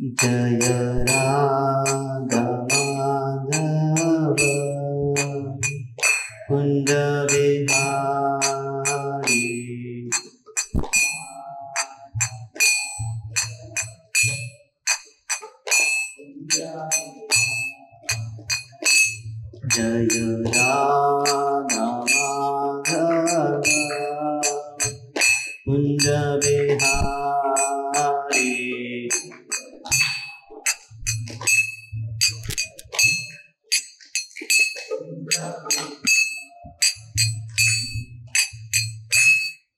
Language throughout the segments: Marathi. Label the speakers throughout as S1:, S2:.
S1: जय राधा माधव कुंज बिहारी। जय राधा माधव कुंज बिहारी।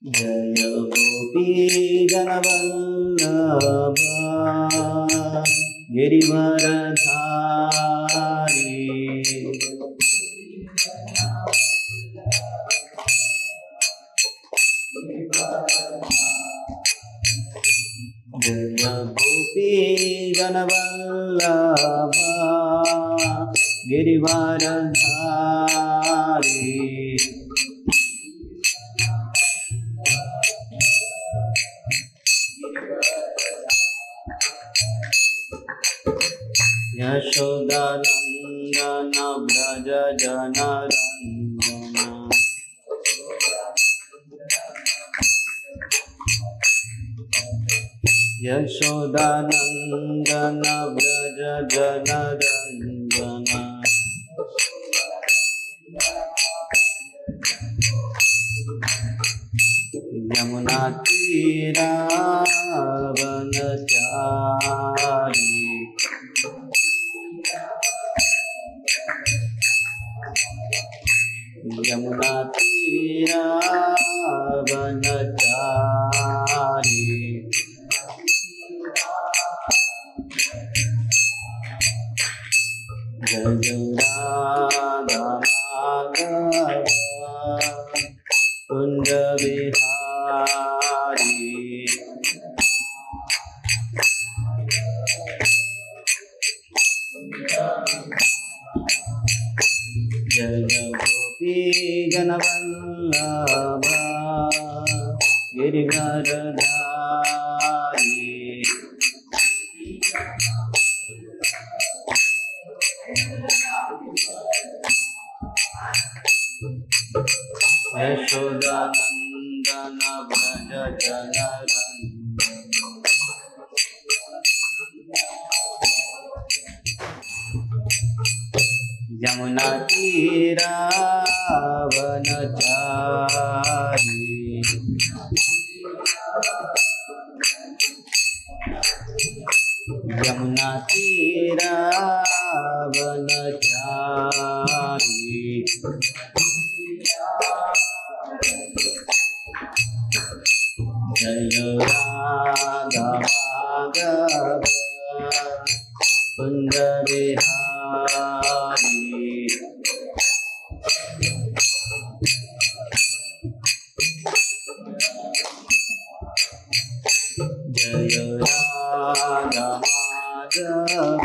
S1: जय गोपी जनवल्लभ गिरिवरधारी। जय गोपी जनवल्लभ गिरिवरधारी। यशोदानंदन व्रज जनरंजन। यशोदानंदन व्रज जनरंजन। यमुना तीरावनचारी। यमुना तीरावनचारी। जय राधा माधव कुंज बिहारी। जय गोपी जनवल्लभ गिरिवरधारी। यशोदानंदन व्रज जनरंजन। यमुना तीरावनचारी। यमुना तीरावनचारी। जय राधा माधव कुंज बिहारी। जय राधा माधव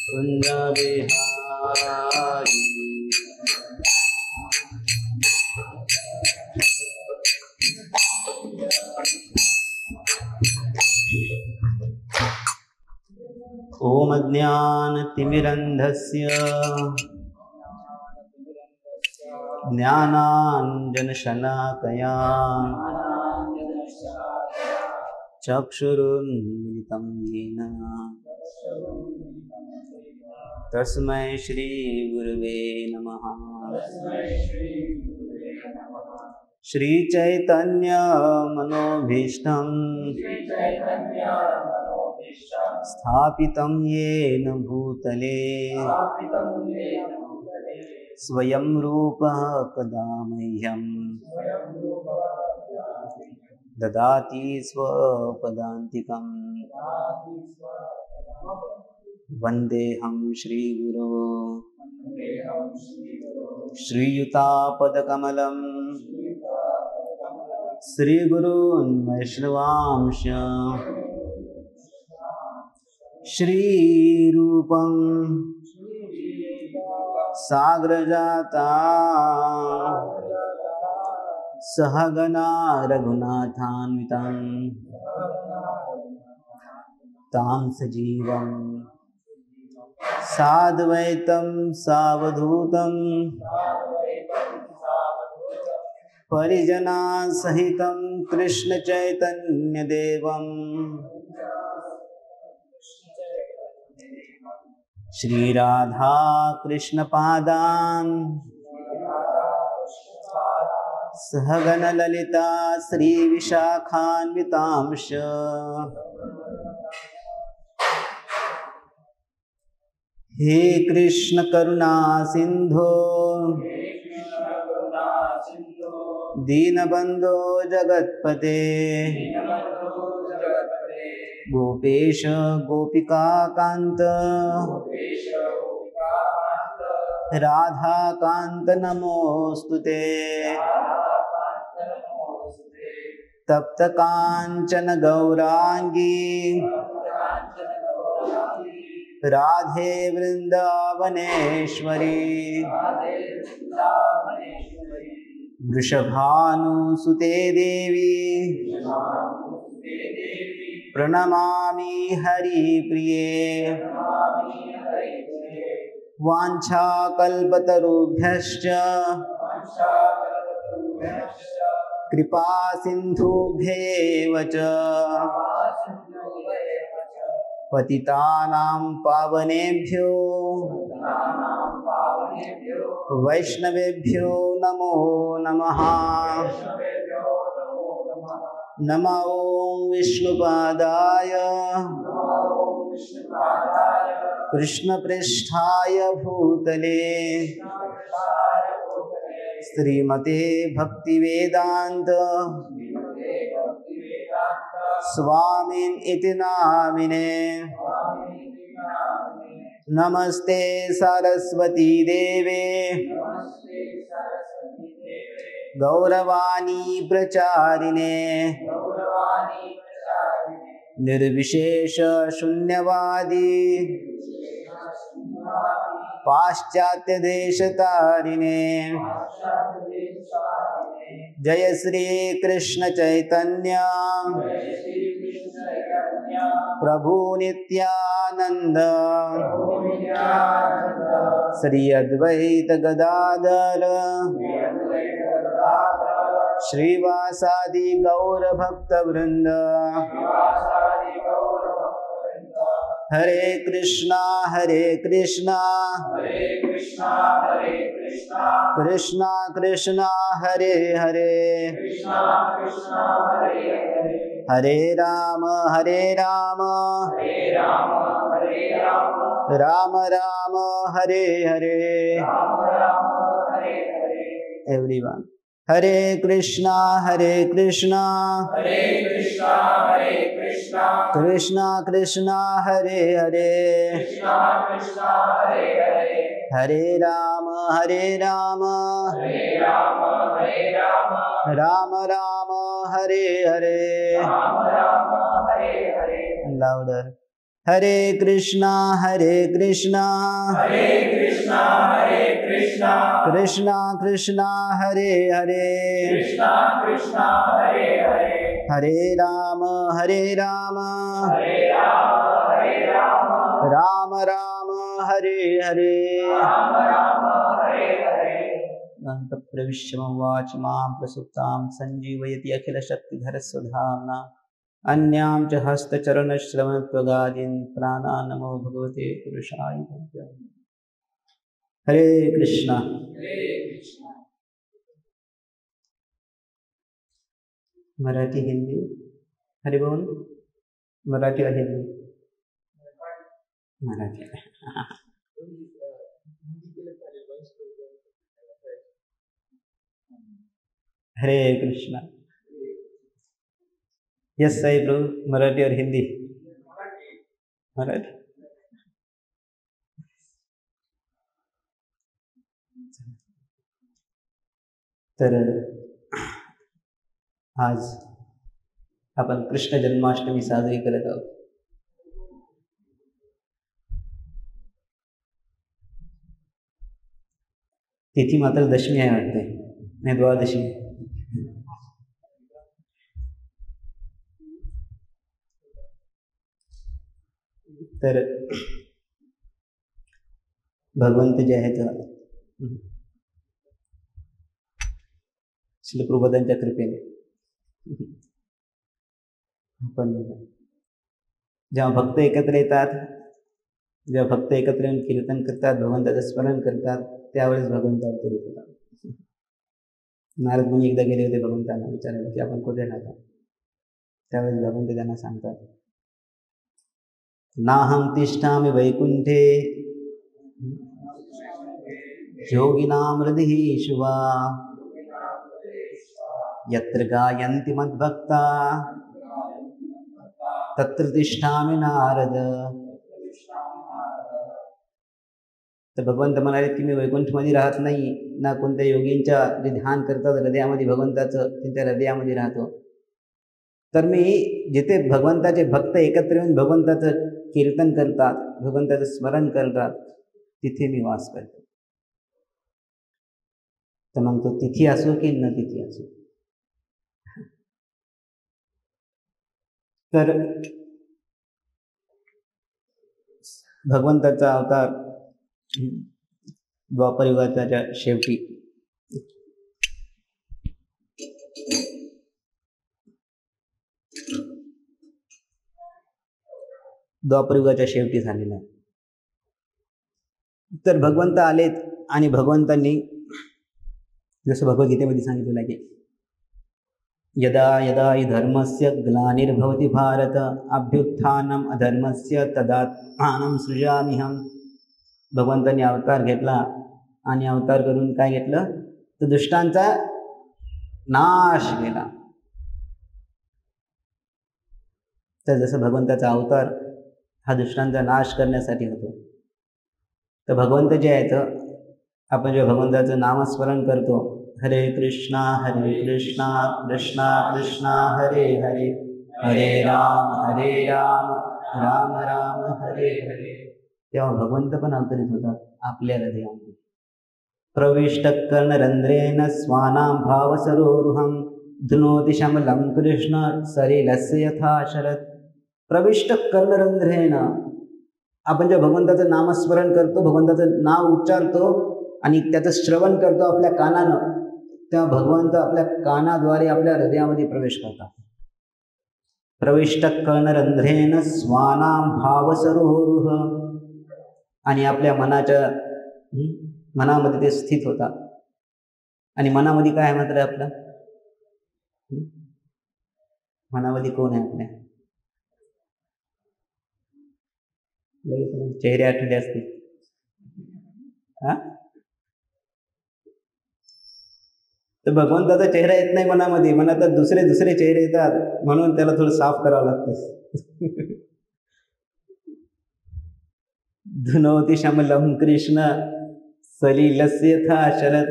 S1: कुंज बिहारी। ओम ज्ञानतिमिरन्धस्य ज्ञानाञ्जनशलाकया चक्षुरुन्मिलितं येन तस्मै श्रीगुरुवे नमः। श्रीचैतन्यमनोभीष्टं स्थापितं येन भूतले स्वयं रूपः कदा मह्यं ददाति स्वपदान्तिकम्। वन्देऽहं श्रीगुरो श्रीयुतापदकमलं श्रीगुरून् वैष्णवांश श्रीरूपं साग्रजाता सहगना रघुनाथान्वितं तां सजीवं साद्वैतं सावधूतं परिजनासहितं कृष्णचैतन्यदेवं श्रीराधा कृष्णपादान् सहगणललिता श्रीविशाखान्वितांश हे कृष्ण करुणा सिंधो दीनबंधो जगत्पते गोपेश गोपिका कांत राधा कांत नमोस्तुते तप्त कांचन गौरांगी राधे वृंदावनेश्वरी वृषभानुसुते देवी प्रणमामि हरिप्रिये वाञ्छाकल्पतरुभ्यश्च कृपा सिन्धुभ्येव च पतितानां पावनेभ्यो वैष्णवेभ्यो नमो नमः। नमो विष्णुपादाय कृष्णपृष्ठाय भूतले श्रीमते भक्तिवेदांत स्वामिन् इति नामिने। नमस्ते सरस्वती देवे गौरवाणी प्रचारिणे निर्विशेष शून्यवादी पाश्चात्य देशतारिणे। जय श्री कृष्ण चैतन्य प्रभु नित्यानंद श्री अद्वैत गदाधर श्रीवासादि गौर भक्त वृंद। हरे कृष्णा कृष्णा कृष्णा हरे हरे हरे राम राम राम हरे हरे। एवरीवन हरे कृष्णा कृष्णा कृष्णा कृष्णा हरे हरे हरे राम राम राम हरे हरे। लाउडर हरे कृष्णा कृष्णा कृष्णा कृष्णा हरे हरे हरे राम राम राम हरे हरे। प्रविश्य वाच मां प्रसुप्तां संजीवयति अखिलशक्तिधरस्वधाम्ना अन्यां च हस्तचरणश्रवणत्वगादीन् प्राणान्नमो भगवते पुरुषाय तुभ्यम्। हरे कृष्णा। मराठी हिंदी हरि बोल। मराठी और हिंदी मराठी। हरे कृष्णा। यस साई प्रभु। मराठी और हिंदी मराठी। तर आज आपण कृष्ण जन्माष्टमी साजरी करत आहोत। तिथी मात्र दशमी आहे वाटते, नाही द्वादशी। तर भगवंत जे आहेत श्री प्रभुपादांच्या कृपेने आपण जेव्हा भक्त एकत्र येतात, जेव्हा भक्त एकत्र येऊन कीर्तन करतात, भगवंताचं स्मरण करतात, त्यावेळेस भगवंत अवतरित होतात. नारद मुनी एकदा गेले होते भगवंतांना विचारायला की आपण कुठे राहता. त्यावेळेस भगवंत त्यांना सांगतात, नाहं तिष्ठामि वैकुंठे योगिनां हृदीषु वा यत्र गायन्ति मद्भक्ता तत्र तिष्ठामि नारद. तर भगवंत म्हणाले की मी वैकुंठमध्ये राहत नाही, ना कोणत्या योगींच्या जे ध्यान करतात हृदयामध्ये भगवंताचं, त्यांच्या हृदयामध्ये राहतो. तर मी जिथे भगवंताचे भक्त एकत्र येऊन भगवंताचं कीर्तन करतात, भगवंताचं स्मरण करतात, तिथे मी वास करतो. तर मग तो तिथी असो की न तिथी असो. तर भगवंताचा अवतार द्वापर युगाच्या शेवटी झालेला आहे. तर भगवंत आलेत आणि भगवंतांनी जसं भगवद्गीतेमध्ये सांगितलेलं आहे की यदा यदा हि धर्मस्य ग्लानिर्भवति भारत अभ्युत्थानम अधर्मस्य तदात्मानं सृजाम्यहम्. भगवंतांनी अवतार घेतला आणि अवतार करून काय घेतलं तर दुष्टांचा नाश केला. तर जसं भगवंताचा अवतार हा दुष्टांचा नाश करण्यासाठी होतो, तर भगवंत जे आहेत, आपण जेव्हा भगवंताचं नामस्मरण करतो, हरे कृष्णा कृष्णा कृष्णा हरे हरे, हरे राम राम राम हरे हरे, तेव्हा भगवंत पण अवतरित होतात आपल्या हृदयामध्ये. प्रविष्ट कर्णरंध्रेण स्वानां भावसरोरुहं धुनोति शमलं कृष्ण सलिलस्य यथा शरत्. प्रविष्ट कर्णरंध्रेण, आपण जेव्हा भगवंताचं नामस्मरण करतो, भगवंताचं नाव उच्चारतो आणि त्याचं श्रवण करतो आपल्या कानानं, तेव्हा भगवंत आपल्या कानाद्वारे आपल्या हृदयामध्ये प्रवेश करतात. प्रविष्ट कर्णरंध्रेण स्वानां भावसरोरुह, आणि आपल्या मनामध्ये ते स्थित होतात. आणि मनामध्ये काय आहे मात्र आपलं, मनामध्ये कोण आहे आपल्या, चेहरे आठवले असतील. तर भगवंताचा चेहरा येत नाही मनामध्ये, मनात दुसरे चेहरे येतात, म्हणून त्याला थोडं साफ करावं लागतं. धुनोति शमलं कृष्ण सलिलस्य यथा शरत्.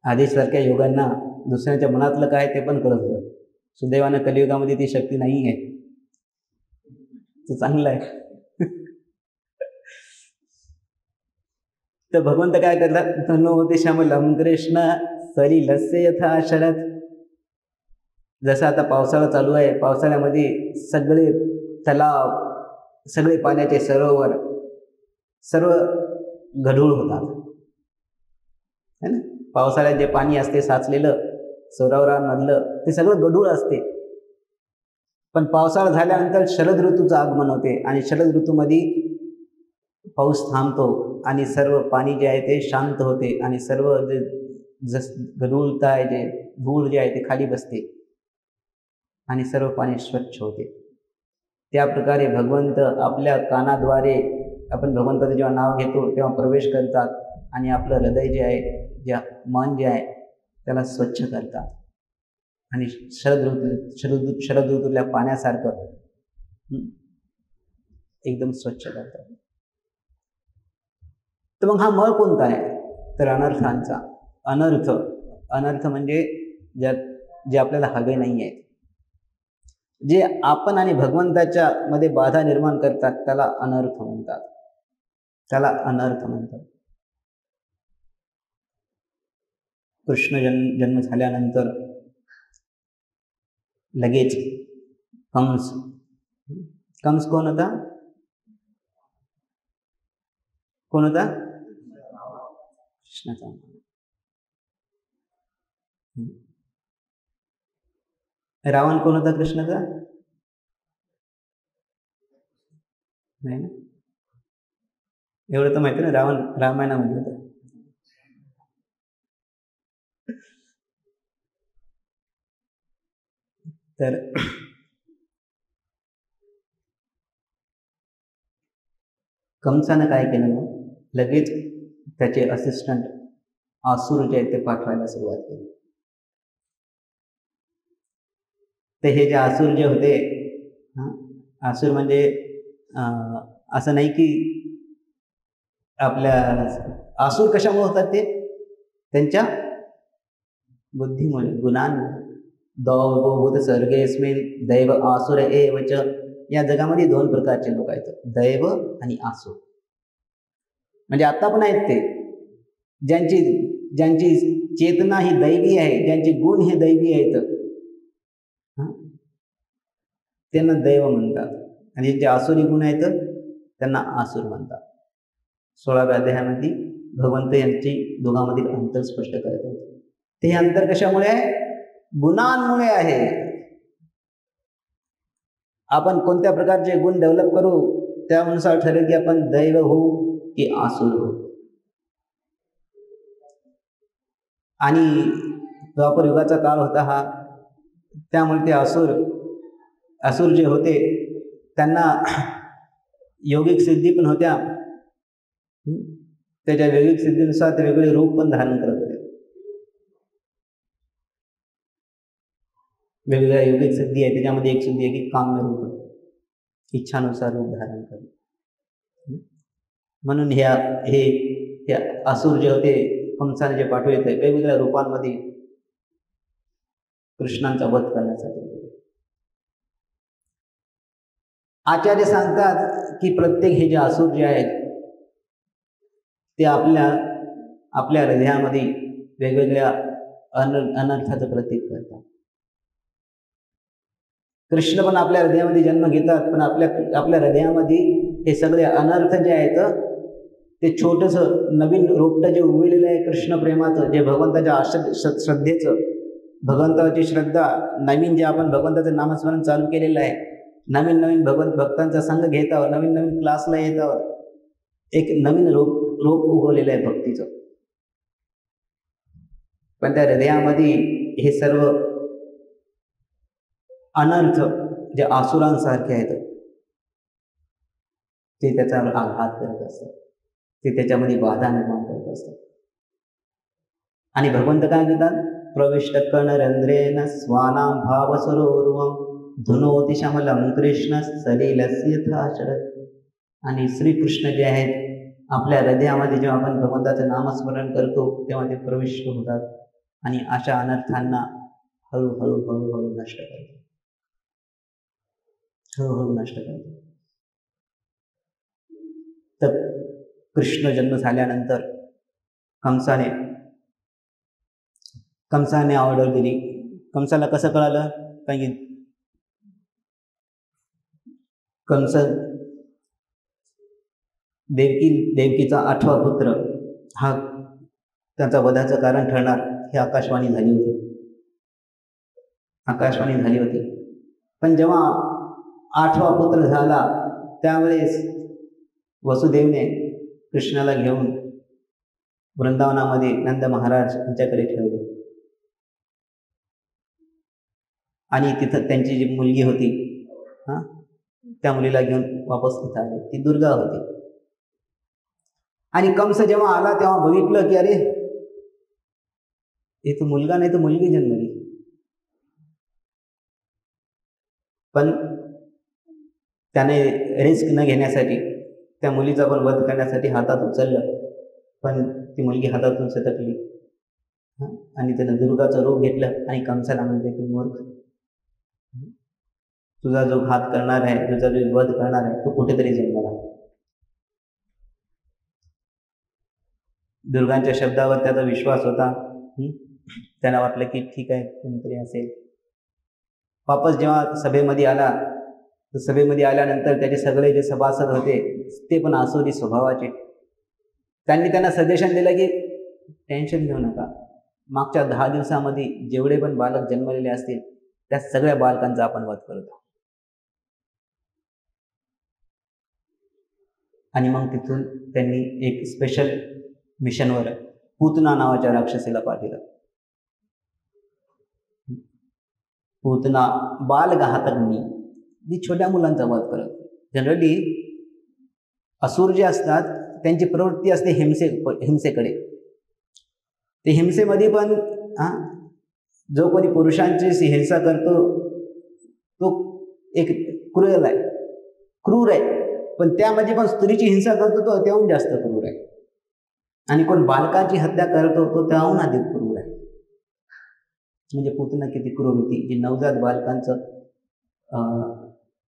S1: आधीसारख्या योगांना दुसऱ्याच्या मनातलं काय ते पण कळत होतं. सुदैवानं कलियुगामध्ये ती शक्ती नाही आहे, तर चांगलं आहे. तर भगवंत काय करतात, धुनोति शमलं कृष्ण सलिलस्य यथा शरत्. जसं आता पावसाळा चालू आहे, पावसाळ्यामध्ये सगळे तलाव, सगळे पाण्याचे सरोवर सर्व गढूळ होतात है ना. पावसाळ्यात जे पाणी असते साचलेलं सरोवरांमधलं, ते सगळं गढूळ असते. पण पावसाळा झाल्यानंतर शरद ऋतूचं आगमन होते आणि शरद ऋतूमध्ये पाऊस थांबतो आणि सर्व पाणी जे आहे ते शांत होते आणि सर्व जे गढूळता आहे, जे धूळ जे आहे ते खाली बसते आणि सर्व पाणी स्वच्छ होते. त्या प्रकारे भगवंत आपल्या कानाद्वारे, आपण भगवंताचं जेव्हा नाव घेतो तेव्हा प्रवेश करतात आणि आपलं हृदय जे आहे, जे मन जे आहे त्याला स्वच्छ करतात आणि शरद ऋतूतल्या पाण्यासारखं एकदम स्वच्छ करतात. तर मग हा मळ कोणता आहे, तर अनर्थांचा. अनर्थ म्हणजे जे आपल्याला हवे नाही आहेत, जे आपण आणि भगवंताच्या मध्ये बाधा निर्माण करतात, त्याला अनर्थ म्हणतात. कृष्ण जन्म झाल्यानंतर लगेच कंस कंस कोण होता? कोण होता? कृष्णाचा. रावण कोण होता कृष्णाचा? नाही ना, एवढं तर माहिती ना, रावण रामायणामध्ये होता. तर कंसानं काय केलं मग, लगेच त्याचे असिस्टंट आसुर जे आहेत ते पाठवायला सुरुवात केली. तर हे जे आसुर जे होते, आसुर म्हणजे असं नाही की आपल्या, आसुर कशामुळे होतात ते? त्यांच्या बुद्धीमुळे, गुणांमुळे. दैव सर्गेस्मिन दैव आसुर एवच. या जगामध्ये दोन प्रकारचे लोक आहेत, दैव आणि आसुर. म्हणजे आता पण आहेत ते, ज्यांची चेतना ही दैवी आहे, ज्यांचे गुण हे दैवी आहेत, त्यांना दैव म्हणतात. आणि ज्यांचे आसुरी गुण आहेत त्यांना आसुर म्हणतात. 16व्या अध्यायामध्ये भगवंत यांची दोघांमधील अंतर स्पष्ट करत आहेत. ते अंतर कशामुळे आहे? गुणांमुळे आहे. आपण कोणत्या प्रकारचे गुण डेव्हलप करू त्यानुसार ठरेल की आपण दैव होऊ की आसुर होऊ. आणि द्वापर युगाचा काळ होता हा, त्यामुळे ते आसुर जे होते त्यांना योगिक सिद्धी पण होत्या. त्याच्या योगिक सिद्धीनुसार ते वेगवेगळे रूप पण धारण करत होते. वेगवेगळ्या योगिक सिद्धी आहे, त्याच्यामध्ये एक सिद्धी आहे की काम्य रूप, इच्छानुसार रूप धारण करणे. म्हणून हे आसुर जे होते कंसाने जे पाठवले ते वेगवेगळ्या रूपांमध्ये कृष्णांचा वध करण्यासाठी. आचार्य सांगतात की प्रत्येक हे जे आसुर जे आहेत ते आपल्या हृदयामध्ये वेगवेगळ्या अनर्थाचं प्रतीक करतात. कृष्ण पण आपल्या हृदयामध्ये जन्म घेतात, पण आपल्या हृदयामध्ये हे सगळे अनर्थ जे आहेत ते छोटंसं नवीन रोपटं जे उगवलेलं आहे कृष्ण प्रेमाचं, जे भगवंताच्या श्रद्धेचं, भगवंताची श्रद्धा, नवीन जे आपण भगवंताचं नामस्मरण चालू केलेलं आहे, नवीन भक्तांचा संघ घेत आहोत, नवीन क्लासला येत आहोत, एक नवीन रोप उगवलेलं आहे भक्तीचं. पण त्या हृदयामध्ये हे सर्व अनर्थ जे आसुरांसारखे आहेत ते त्याच्यावर आघात करत असतात, ते त्याच्यामध्ये बाधा निर्माण करत असतात. आणि भगवंत काय करतात? प्रविष्ट कर्णरंध्रेन स्वानां भावसरोरुहं धुनोति शमलं कृष्ण सलिलस्य यथा शरद. आणि श्रीकृष्ण जे आहेत आपल्या हृदयामध्ये जेव्हा आपण भगवंताचं नामस्मरण करतो तेव्हा ते प्रविष्ट होतात आणि अशा अनर्थांना हळूहळू नष्ट करतात, हळूहळू नष्ट करतात. तर कृष्ण जन्म झाल्यानंतर कंसाने ऑर्डर दिली. कंसाला कसं कळालं? कारण की कंस देवकीचा 8वा पुत्र हा त्याचा वधाचं कारण ठरणार ही आकाशवाणी झाली होती. पण जेव्हा 8वा पुत्र झाला त्यावेळेस वसुदेवने कृष्णाला घेऊन वृंदावनामध्ये नंद महाराज यांच्याकडे ठेवले आणि तिथं त्यांची जी मुलगी होती त्या मुलीला घेऊन वापस तिथं आले. ती दुर्गा होती. आणि कंस जेव्हा आला तेव्हा बघितलं की अरे इथं मुलगा नाही तर मुलगी जन्मली. पण त्याने रिस्क न घेण्यासाठी त्या मुलीचा पण वध करण्यासाठी हातात उचललं, पण ती मुलगी हातातून सटकली आणि त्यानं दुर्गाचं रूप घेतलं आणि कंसाला म्हणते की मूर्ख, तुझा जो घात करणार आहे, तुझा जो वध करणार आहे तो कुठेतरी जन्मला. दुर्गांच्या शब्दावर त्याचा विश्वास होता. त्याला वाटलं की ठीक आहे कोणीतरी असेल. वापस जेव्हा सभेमध्ये आला तर सभेमध्ये आल्यानंतर त्याचे सगळे जे सभासद होते ते पण आसुरी स्वभावाचे. त्यांनी त्यांना सजेशन दिलं की टेन्शन घेऊ नका, मागच्या 10 दिवसामध्ये जेवढे पण बालक जन्मलेले असतील त्या सगळ्या बालकांचा आपण वध करतो. आणि मग तिथून त्यांनी एक स्पेशल मिशनवर पूतना नावाच्या राक्षसीला पाठवलं. पूतना बालघातकनी, जी छोट्या मुलांचा वध करत. जनरली असुर जे असतात त्यांची प्रवृत्ती असते हिंसेकडे. ते हिंसेमध्ये पण जो कोणी पुरुषांची हिंसा करतो तो एक क्रूर आहे, पण त्यामध्ये पण स्त्रीची हिंसा करतो तो त्याहून जास्त क्रूर आहे. आणि कोण बालकांची हत्या करतो तो त्याहून अधिक क्रूर आहे. म्हणजे पूतना किती क्रूर होती, जी नवजात बालकांचं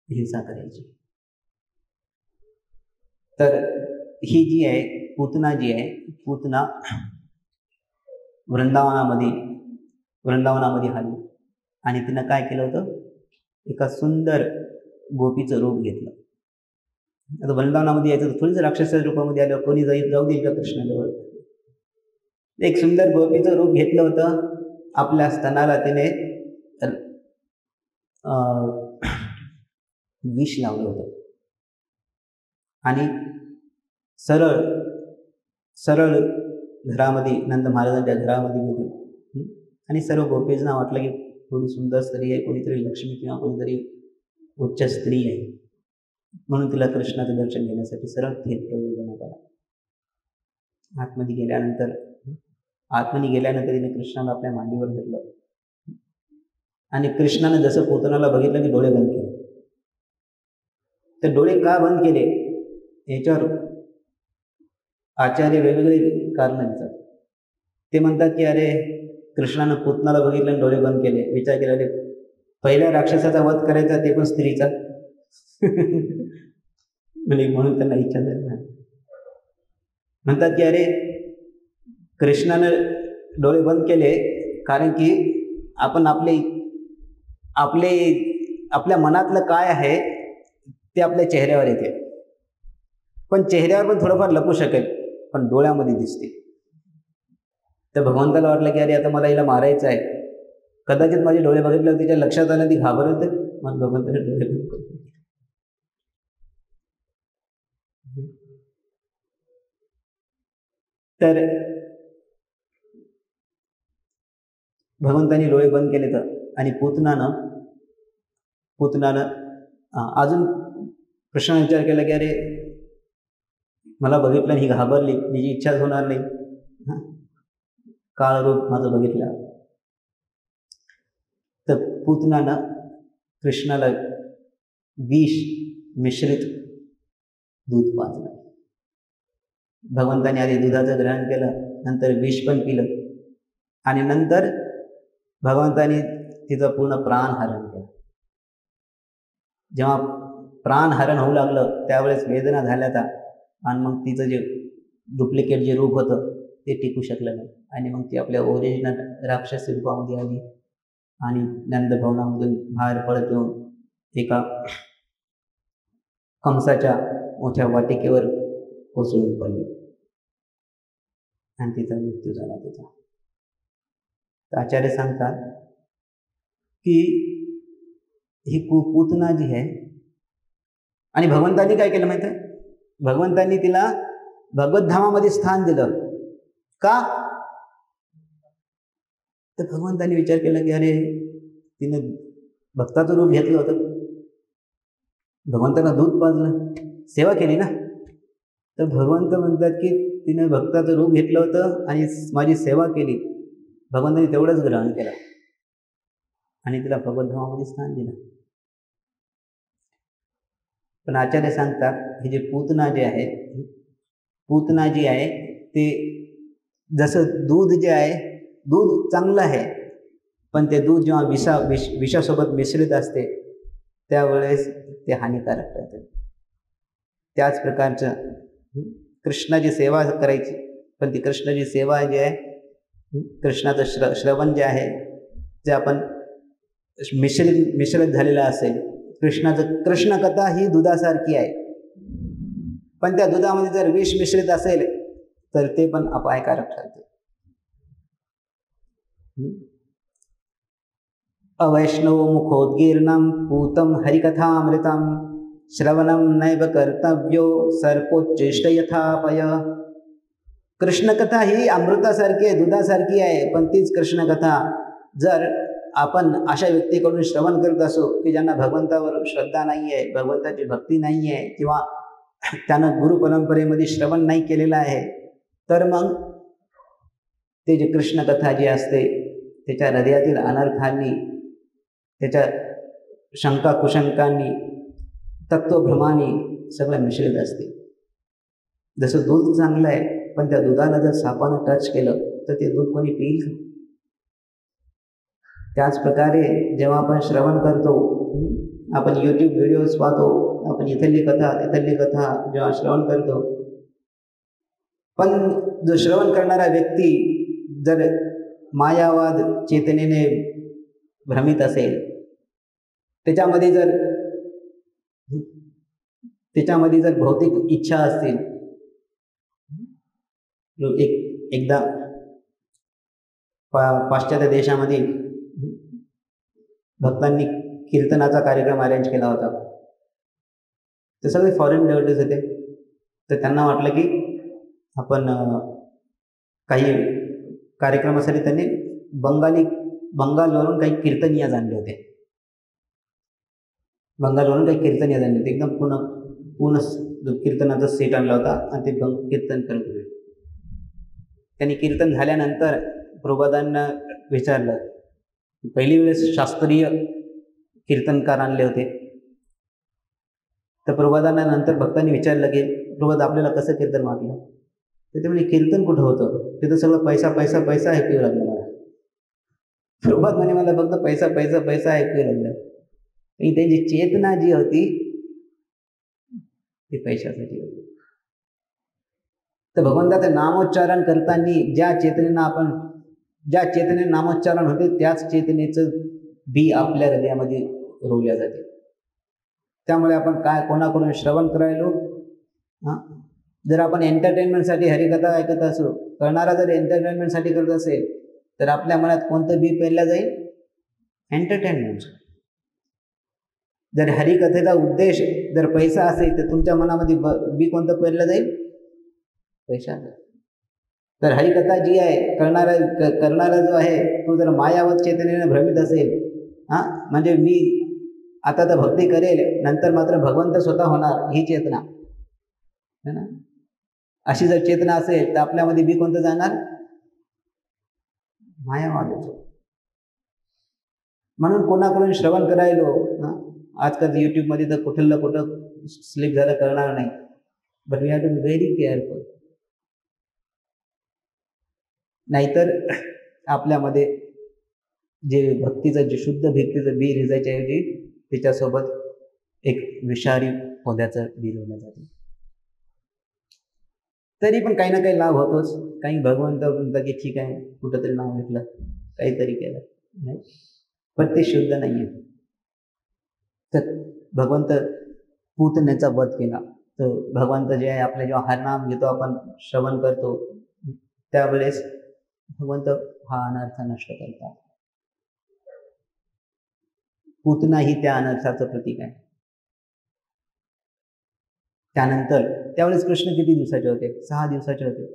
S1: हिंसा करायची. तर ही जी आहे पूतना वृंदावनामध्ये आली आणि तिनं काय केलं होतं, एका सुंदर गोपीचं रूप घेतलं. आता वृंदावनामध्ये यायचं तर थोडीच राक्षसाच्या रूपामध्ये आलं, कोणी जाऊ देईल का कृष्णाजवळ. एक सुंदर गोपीचं रूप घेतलं होतं. आपल्या स्तनाला तिने विष लावलं होतं आणि सरळ घरामध्ये, नंद महाराजांच्या घरामध्ये गेली आणि सर्व गोपीजना वाटलं की थोडी सुंदर स्त्री आहे, कोणीतरी लक्ष्मी किंवा कोणीतरी उच्च स्त्री आहे, म्हणून तिला कृष्णाचं दर्शन घेण्यासाठी सरळ थेट प्रवेश देण्यात आला. आतमध्ये गेल्यानंतर तिने कृष्णाला आपल्या मांडीवर घेतलं आणि कृष्णाने जसं पूतनाला बघितलं की डोळे बंद केले. तर डोळे का बंद केले याच्यावर आचार्य वेगवेगळे कारण देतात. ते म्हणतात की अरे कृष्णानं पूतनाला बघितलं आणि डोळे बंद केले. विचार केला अरे पहिल्या राक्षसाचा वध करायचा, ते पण स्त्रीचा. म्हणून त्यांना इच्छा झाली. म्हणतात की अरे कृष्णानं डोळे बंद केले कारण की आपण आपल्या मनातलं काय आहे ते आपल्या चेहऱ्यावर येते, पण चेहऱ्यावर पण थोडंफार लपू शकेल, पण डोळ्यामध्ये दिसते. तर भगवंताला वाटलं की अरे आता मला हिला मारायचं आहे, कदाचित माझे डोळे बघितल्यावर तिच्या लक्षात आलं, ती घाबरते, मग भगवंताने डोळे बंद करतो. तर भगवंतानी डोळे बंद केले. तर आणि पूतनानं अजून कृष्णाने विचार केला की अरे मला बघितलं, ही घाबरली, तिची इच्छाच होणार नाही, काळ रूप माझं बघितलं. तर पूतनानं कृष्णाला विष मिश्रित दूध पाजलं. भगवंताने आधी दुधाचं ग्रहण केलं, नंतर विष पण पिलं आणि नंतर भगवंताने तिचं पूर्ण प्राणहरण केलं. जेव्हा प्राणहरण होऊ लागलं त्यावेळेस वेदना झाल्या आणि मग तिचं जे डुप्लिकेट जे रूप होतं ते टिकू शकलं नाही आणि मग ती आपल्या ओरिजिनल राक्षसी रूपामध्ये आली आणि नंदभवनामधून बाहेर पडत येऊन एका कंसाच्या मोठ्या वाटिकेवर कोसळून पडली आणि तिचा मृत्यू झाला तिचा. तर आचार्य सांगतात की ही पूतना जी आहे, आणि भगवंतांनी काय केलं माहिती आहे, भगवंतांनी तिला भगवद्धामामध्ये स्थान दिलं. का? तर भगवंतांनी विचार केला की अरे तिने भक्ताचं रूप घेतलं होतं, भगवंतांना दूध पाजलं, सेवा केली ना. तर भगवंत म्हणतात की तिने भक्ताचं रूप घेतलं होतं आणि माझी सेवा केली, भगवंतांनी तेवढंच ग्रहण केलं आणि तिला भगवद्धामामध्ये स्थान दिलं. पण आचार्य सांगतात हे जे पूतना जी आहे ते जसं दूध जे आहे, दूध चांगलं आहे, पण ते दूध जेव्हा विषासोबत मिश्रित असते त्यावेळेस ते हानिकारक ठरते. त्याच प्रकारचं कृष्णाची सेवा करायची, पण ती कृष्णाची सेवा जी आहे, कृष्णाचं श्रवण जे आहे, जे आपण मिश्रित झालेलं असेल, कृष्ण कथा ही दुधासारखी आहे, पण त्या दुधामध्ये जर विष मिश्रित असेल तर ते पण अपायकारक ठरते. अवैष्णव मुखोद्गीर्णं पूतं हरिकथामृतं श्रवणं नैव कर्तव्यो सर्पोच्चिष्ट यथापय. कृष्णकथा ही अमृतासारखी आहे, दुधासारखी आहे, पण तीच कृष्णकथा जर आपण अशा व्यक्तीकडून श्रवण करत असो की ज्यांना भगवंतावर श्रद्धा नाही आहे, भगवंताची भक्ती नाही आहे, किंवा त्यानं गुरु परंपरेमध्ये श्रवण नाही केलेलं आहे, तर मग ते जे कृष्णकथा जी असते त्याच्या हृदयातील अनर्थांनी, त्याच्या शंका कुशंकांनी, तत्वभ्रमाने सगळं मिश्रित असते. जसं दूध चांगलं आहे, पण त्या दुधाला जर सापानं टच केलं तर ते दूध कोणी पिईल? त्याच प्रकारे जेव्हा आपण श्रवण करतो, आपण यूट्यूब व्हिडिओज पाहतो, आपण इथली कथा तिथली कथा जेव्हा श्रवण करतो, पण जो श्रवण करणारा व्यक्ती जर मायावाद चेतनेने भ्रमित असेल, त्याच्यामध्ये जर भौतिक इच्छा असतील, एकदा पाश्चात्य देशामध्ये भक्तांनी कीर्तनाचा कार्यक्रम अरेंज केला होता. ते सगळे फॉरेन डेव्हटेज होते, तर त्यांना वाटलं की आपण काही कार्यक्रमासाठी त्यांनी बंगालवरून काही कीर्तनीय आणले होते. एकदम पूर्ण कीर्तनाचा सेट आणला होता आणि ते कीर्तन करत होते. त्यांनी कीर्तन झाल्यानंतर प्रभुपादांना विचारलं, पहिली वेळेस शास्त्रीय कीर्तनकार आणले होते, तर प्रभुपादांना नंतर भक्तांनी विचारलं की प्रभुपाद आपल्याला कसं कीर्तन वाटलं? तर ते म्हणजे कीर्तन कुठं होतं, तिथं सगळं पैसा पैसा पैसा ऐकू लागलं मला. प्रभुपाद म्हणे मला फक्त पैसा पैसा पैसा ऐकू लागलं. त्यांची चेतना जी होती ती पैशासाठी होती. तर भगवंताचं नामोच्चारण करताना ज्या चेतनेने नामोच्चारण होते त्याच चेतनेचं बी आपल्या हृदयामध्ये रोवल्या जाते. त्यामुळे आपण कोणाकडून श्रवण करायलो, जर आपण एंटरटेनमेंटसाठी हरिकथा ऐकत असो, करणारा जर एंटरटेनमेंटसाठी करत असेल तर आपल्या मनात कोणतं बी पेरलं जाईल? एंटरटेनमेंट. जर हरिकथेचा उद्देश जर पैसा असेल तर तुमच्या मनामध्ये बी कोणतं पेरलं जाईल? पैसा. तर हरिकथा जी आहे, करणारा जो आहे तो जर मायावत चेतनेने भ्रमित असेल, म्हणजे मी आता तर भक्ती करेल, नंतर मात्र भगवंत स्वतः होणार, ही चेतना है ना. अशी जर चेतना असेल तर आपल्यामध्ये बी कोणतं जाणार? मायावाद येतो. म्हणून कोणाकडून श्रवण करायलो, आजकाल यूट्यूबमध्ये तर कुठं स्लिप झालं करणार नाही, but we have to be very careful. नाहीतर आपल्यामध्ये जे भक्तीचं, जे शुद्ध भक्तीचं बी रिजायच्या ऐवजी त्याच्यासोबत एक विषारी पदाचं बी रोवलं जाते. तरी पण काही ना काही लाभ होतोच. काही भगवंत म्हणतात की ठीक आहे, कुठंतरी नाव घेतलं, काहीतरी केलं, नाही, पण ते शुद्ध नाही आहे. तर भगवंत पूतनेचा वध केला, तर भगवंत जे आहे आपले जेव्हा हरनाम घेतो, आपण श्रवण करतो, त्यावेळेस भगवंत हा अनर्थ नष्ट करतात. पूतना ही त्या अनर्थाचं प्रतीक आहे. त्यानंतर त्यावेळेस कृष्ण किती दिवसाचे होते? 6 दिवसाचे होते.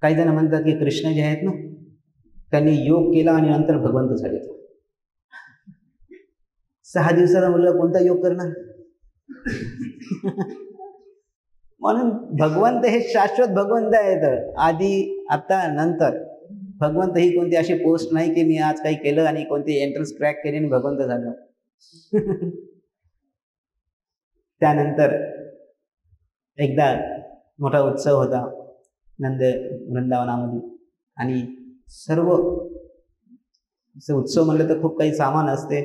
S1: काही जण म्हणतात की कृष्ण जे आहेत ना, त्यांनी योग केला आणि नंतर भगवंत झाले. 6 दिवसाचा मुलगा कोणता योग करणार? म्हणून भगवंत हे शाश्वत भगवंत आहेत, आधी आता नंतर. भगवंत ही कोणती अशी पोस्ट नाही की मी आज काही केलं आणि कोणती एंट्रन्स क्रॅक केली आणि भगवंत झालं. त्यानंतर एकदा मोठा उत्सव होता वृंदावनामध्ये, आणि सर्व उत्सव म्हणलं तर खूप काही सामान असते,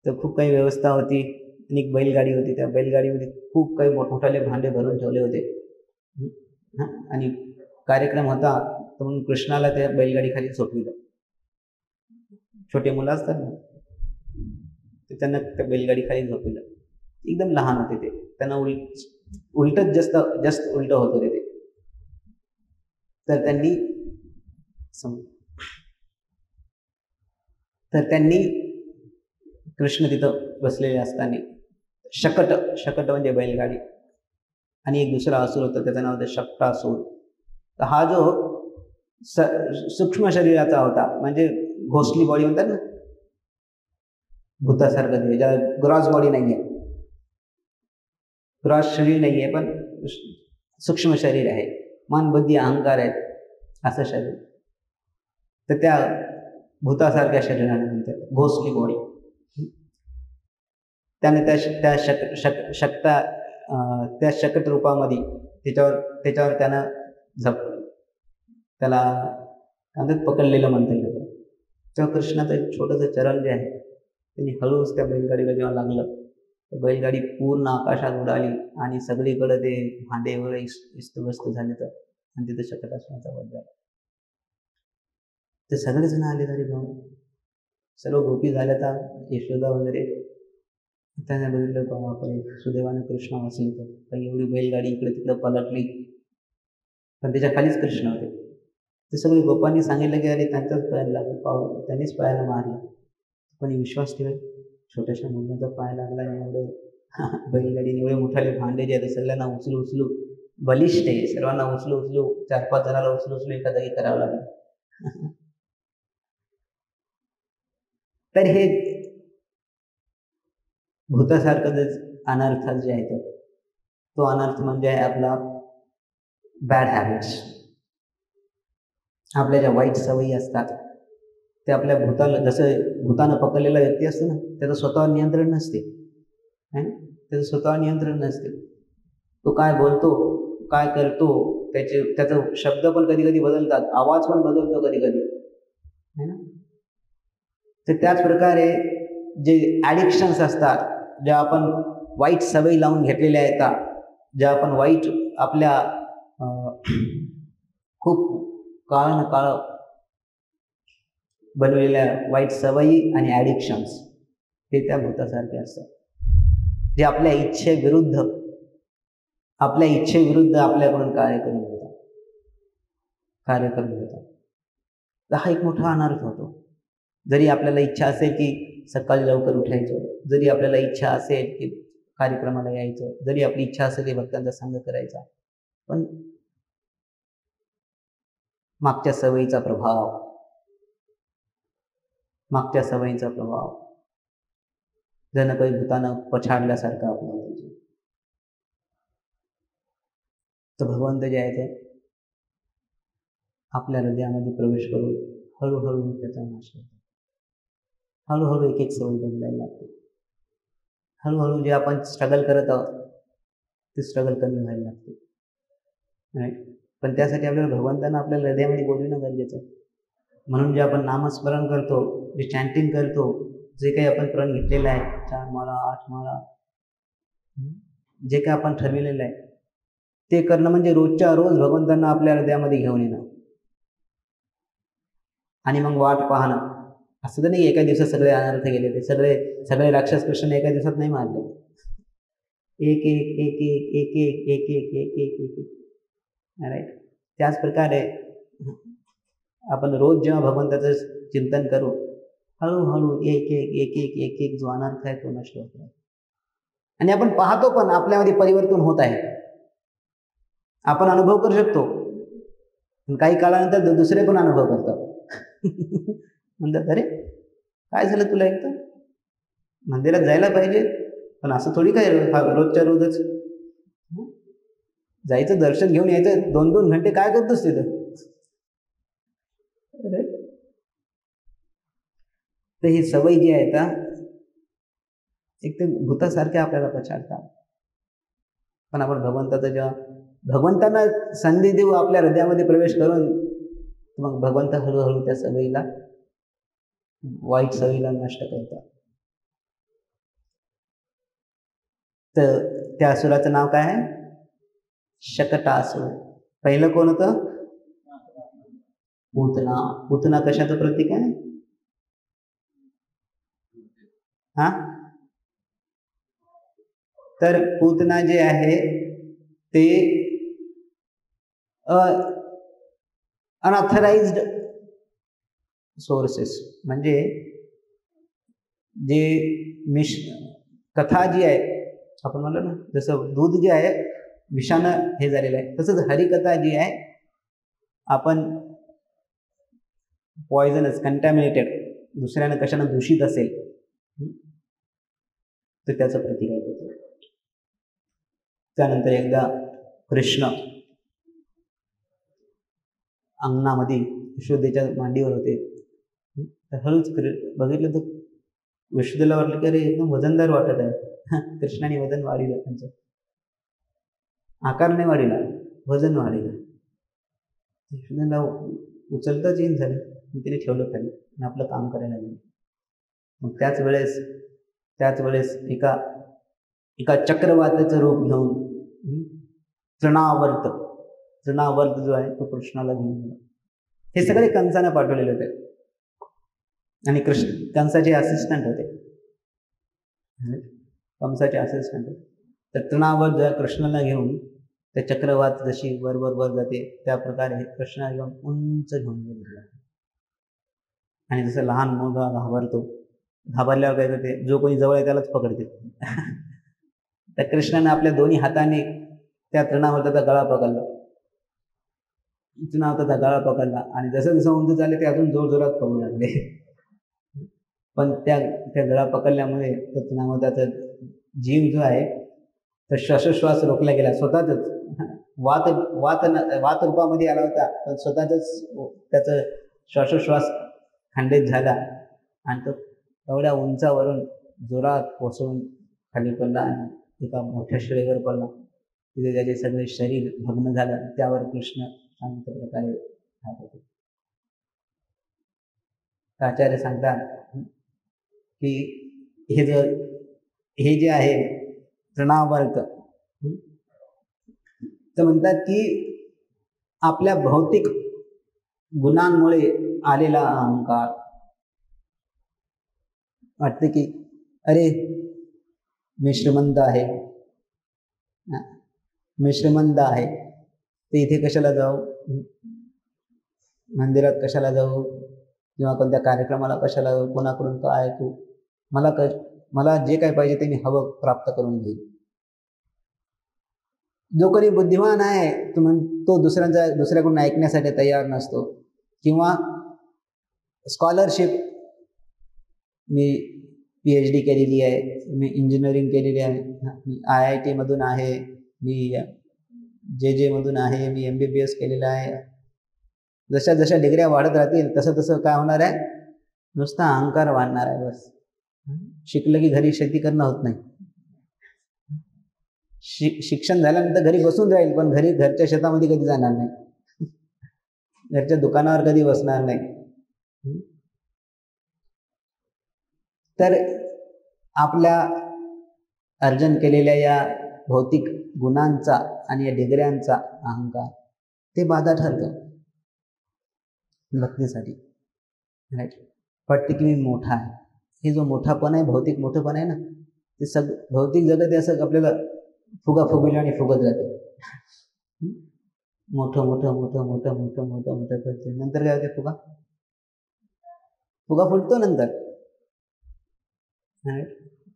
S1: तर खूप काही व्यवस्था होती, आणि एक बैलगाडी होती. त्या बैलगाडीमध्ये खूप काही मोठमोठाले भांडे भरून ठेवले होते, आणि कार्यक्रम होता, तर म्हणून कृष्णाला त्या बैलगाडी खाली झोपविलं. छोटे मुलं असतात ना, तर त्यांना त्या बैलगाडी खाली झोपविलं. एकदम लहान होते ते, त्यांना उलटच जास्त जास्त उलट होत होते ते. तर त्यांनी कृष्ण तिथं बसलेले असताना शकट म्हणजे बैलगाडी, आणि एक दुसरा असुर होता, त्याचं नाव होतं शक्टासूर. तर हा जो सूक्ष्म शरीराचा होता, म्हणजे घोसली बॉडी म्हणतात ना, भूतासारखं ते, ज्याला ग्रॉस बॉडी नाहीये, ग्रॉस शरीर नाहीये, पण सूक्ष्म शरीर आहे, मन बुद्धी अहंकार आहेत असं शरीर. तर त्या भूतासारख्या शरीराने म्हणतात घोसली बॉडी. त्याने त्या शकट रूपामध्ये त्याच्यावर त्यानं त्याला पकडलेलं म्हणता येईल. तेव्हा कृष्णाचं एक छोटंसं चरण जे आहे, त्यांनी हळूच त्या बैलगाडीला जेव्हा लागलं, तर बैलगाडी पूर्ण आकाशात उडाली आणि सगळीकडे ते भांडे वगैरे इस्तव्यस्त झाले, तर आणि तिथे शकटासुराचा वध झाला. ते सगळेजण आले तरी जाऊन, सर्व गोपी झाल्या, तर यशोदा वगैरे, त्याने बघितलं बापरे, सुदैवाने कृष्ण वाचले, तर काही एवढी बैलगाडी इकडे तिकडे पलटली, पण त्याच्या खालीच कृष्ण होते. ते सगळे गोपांनी सांगितलं की अरे त्यांचाच पायाला लागलं, त्यांनीच पायाला मारलं. पण विश्वास ठेवेल, छोट्याशा मुलाचा पाय लागला, एवढं बैलगाडीने एवढे मोठाले भांडे जे आहेत सगळ्यांना उचलू बलिष्ठ आहे, सर्वांना उचलू 4-5 जणाला उचलू एका जागी करावं लागलं. तर हे भूतासारखं जे अनर्थ जे आहे, तो अनर्थ म्हणजे आहे आपला बॅड हॅबिट्स. आपल्या ज्या वाईट सवयी असतात, ते आपल्या जसं भूतानं पकडलेला व्यक्ती असतो ना, त्याचं स्वतःवर नियंत्रण नसते, है ना, त्याचं स्वतःवर नियंत्रण नसते. तो काय बोलतो, काय करतो, त्याचं शब्द पण कधी कधी बदलतात, आवाज पण बदलतो कधी कधी, है ना. तर त्याच प्रकारे जे ॲडिक्शन्स असतात, ज्या आपण वाईट सवयी लावून घेतलेल्या आहेत, ज्या आपण वाईट आपल्या खूप काळ बनवलेल्या वाईट सवयी आणि ॲडिक्शन्स, ते त्या भूतासारखे असतात, जे आपल्या इच्छेविरुद्ध आपल्याकडून कार्य करून घेतात. तर हा एक मोठा अनर्थ होतो. जरी आपल्याला इच्छा असेल की सकाळी लवकर उठायचं, जरी आपल्याला इच्छा असेल की कार्यक्रमाला यायचं, जरी आपली इच्छा असेल की भक्तांचा संग करायचा, पण मागच्या सवयीचा प्रभाव जण काही भूतानं पछाडल्यासारखं आपल्याला. तर भगवंत जे आहे ते आपल्या हृदयामध्ये प्रवेश करून हळूहळू त्याचा नाश करतो. हळूहळू एक एक सवय बदलायला लागते. हळूहळू जे आपण स्ट्रगल करत आहोत, ते स्ट्रगल कमी व्हायला लागते, राईट. पण त्यासाठी आपल्याला भगवंतांना आपल्या हृदयामध्ये बोलविणं गरजेचं आहे. म्हणून जे आपण नामस्मरण करतो, जे चॅन्टिंग करतो, जे काही आपण प्रण घेतलेलं आहे, 4 माळा 8 माळा, जे काही आपण ठरविलेलं आहे, ते करणं म्हणजे रोजच्या रोज भगवंतांना आपल्या हृदयामध्ये घेऊन येणं, आणि मग वाट पाहणं. असं तर नाही एका दिवसात सगळे अनर्थ गेले, ते सगळे राक्षस कृष्ण एका दिवसात नाही मारले, एक एक एक एक एक एक एक एक एक एक एक एक राईट. त्याच प्रकारे आपण रोज जेव्हा भगवंताचं चिंतन करू, हळूहळू एक एक एक एक एक एक जो अनर्थ आहे तो नष्ट होतो, आणि आपण पाहतो पण आपल्यामध्ये परिवर्तन होत आहे. आपण अनुभव करू शकतो, पण काही काळानंतर दुसरे पण अनुभव करतात. म्हणतात अरे काय झालं तुला, एकदम मंदिरात जायला पाहिजे, पण असं थोडी काय रोजच्या रोजच जायचं, दर्शन घेऊन यायचं, 2-2 घंटे काय करतोस तिथं. तर ही सवय जी आहे का, एक तर भूतासारखे आपल्याला पछाडतात. पण आपण भगवंतांना संधी देऊ आपल्या हृदयामध्ये प्रवेश करून, मग भगवंत हळूहळू त्या सवयीला, वाईट सवयीला नष्ट करतात. तर त्या असुराचं नाव काय आहे, शकटासूर. पहिलं कोण होतं, पूतना कशाचं प्रतीक आहे, हा, तर पूतना जे आहे ते अनऑथराइज्ड सोर्सेस, म्हणजे जे कथा जी आहे, आपण म्हणलो ना जसं दूध जे आहे विषानं हे झालेलं आहे, तसंच हरिकथा जी आहे आपण पॉयझनस कंटॅमिनेटेड दुसऱ्यानं कशानं दूषित असेल तर त्याचं प्रतीक आहे. त्यानंतर एकदा कृष्ण अंगणामध्ये यशोदेच्या मांडीवर होते, तर हळूच बघितलं तर यशोदेला वाटलं की अरे एकदम वजनदार वाटत आहे. कृष्णाने वजन वाढिलं, त्यांचं आकार नाही वाढिला, वजन वाढिलं. यशोदेला उचलताच येईन झालं, तिने ठेवलं खाली आणि आपलं काम करायला लागलं. मग त्याच वेळेस एका चक्रवाताचं रूप घेऊन तृणावर्त जो आहे तो कृष्णाला घेऊन गेला. हे सगळे कंसाने पाठवलेले होते आणि कंसाचे असिस्टंट होते, कंसाचे असिस्टंट होते. तर तृणावर्त जो आहे कृष्णाला घेऊन त्या चक्रवात जशी वर जाते त्या प्रकारे कृष्णाला घेऊन उंच घेऊन गेला. आणि जसं लहान मुलगा घाबरल्यावर काय करते, जो कोणी जवळ आहे त्यालाच पकडते. तर कृष्णाने आपल्या दोन्ही हाताने त्या तृणावर्ताचा गळा पकडला आणि जसं जसं उंच झाले ते अजून जोरजोरात पकडू लागले. पण त्या गळा पकडल्यामुळे तृणावर्ताचा जीव जो आहे तर श्वासोश्वास रोखला गेला. स्वतःच वात रूपामध्ये आला होता, पण स्वतःच त्याचं श्वासोश्वास खंडित झाला आणि तो एवढ्या उंचावरून जोरात कोसळून खाली पडला आणि एका मोठ्या शिळेवर पडला. तिथे त्याचे सगळे शरीर भग्न झालं. त्यावर कृष्ण शांत प्रकारे राहत होते. आचार्य सांगतात की हे जे आहे तृणावर्त, तर म्हणतात की आपल्या भौतिक गुणांमुळे आलेला अहंकार वाटते की अरे मी श्रीमंत आहे, ते इथे कशाला जाऊ, मंदिरात कशाला जाऊ, किंवा कोणत्या कार्यक्रमाला कशाला जाऊ, कोणाकडून काय ऐकू, मला जे काय पाहिजे ते मी हवं प्राप्त करून घेईल. जो कोणी बुद्धिमान आहे तो दुसऱ्याकडून ऐकण्यासाठी तयार नसतो. किंवा स्कॉलरशिप, मी PhD केलेली आहे, मी इंजिनिअरिंग केलेली आहे, मी IIT मधून आहे, मी JJ मधून आहे, मी MBBS केलेलं आहे. जशा जशा डिग्र्या वाढत राहतील तसं काय होणार आहे, नुसता अहंकार वाढणार आहे. बस शिकलं की घरी शेती करणं होत नाही. शिक्षण झाल्यानंतर घरी बसून राहील, पण घरच्या शेतामध्ये कधी जाणार नाही, घरच्या दुकानावर कधी बसणार नाही. तर आपल्या अर्जन केलेल्या या भौतिक गुणांचा आणि या डिग्र्यांचा अहंकार ते बाधा ठरतं भक्तीसाठी. राईट, वाटते की मी मोठा आहे. हे जो मोठापण आहे, भौतिक मोठेपण आहे ना, ते भौतिक जगत असं आपल्याला फुगविलं आणि फुगत जाते. मोठं करते, नंतर काय होते, फुगा फुटतो. नंतर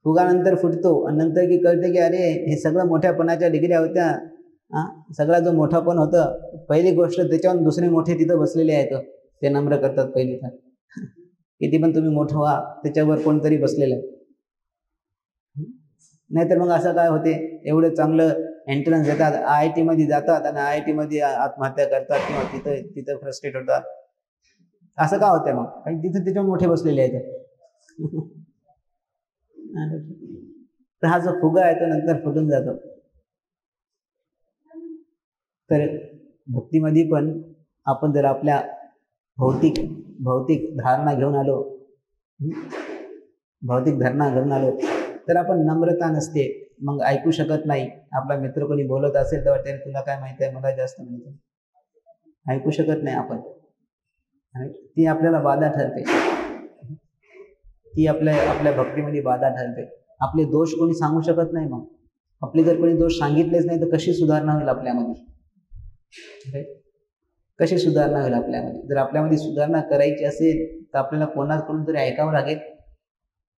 S1: फुगा नंतर फुटतो आणि नंतर की कळते की अरे हे सगळं मोठ्यापणाच्या डिग्र्या होत्या. सगळा जो मोठापण होतं, पहिली गोष्ट त्याच्यावर दुसरे मोठे तिथं बसलेले आहेत, ते नम्र करतात. पहिली तर किती पण तुम्ही मोठं व्हा, त्याच्यावर कोणतरी बसलेलं आहे. नाहीतर मग असं काय होते, एवढं चांगलं एंट्रन्स देतात, IIT मध्ये जातात आणि IIT मध्ये आत्महत्या करतात किंवा तिथं फ्रस्ट्रेट होतात. असं का होतंय मग, कारण तिथं त्याच्यावर मोठे बसलेले आहेत. तर हा जो फुगा आहे तो नंतर फुटून जातो. तर भक्तीमध्ये पण आपण जर आपल्या भौतिक धारणा घेऊन आलो तर आपण नम्रता नसते, मग ऐकू शकत नाही. आपला मित्र कोणी बोलत असेल तर वाटते तुला काय माहिती आहे, मला जास्त माहिती आहे, ऐकू शकत नाही आपण. ती आपल्याला बाधा ठरते, ती आपल्या भक्तीमध्ये बाधा ठरते. आपले दोष कोणी सांगू शकत नाही. मग आपले जर कोणी दोष सांगितलेच नाही तर कशी सुधारणा होईल आपल्यामध्ये? कशी सुधारणा होईल आपल्यामध्ये? जर आपल्यामध्ये सुधारणा करायची असेल तर आपल्याला कोणाकडून तरी ऐकावं लागेल,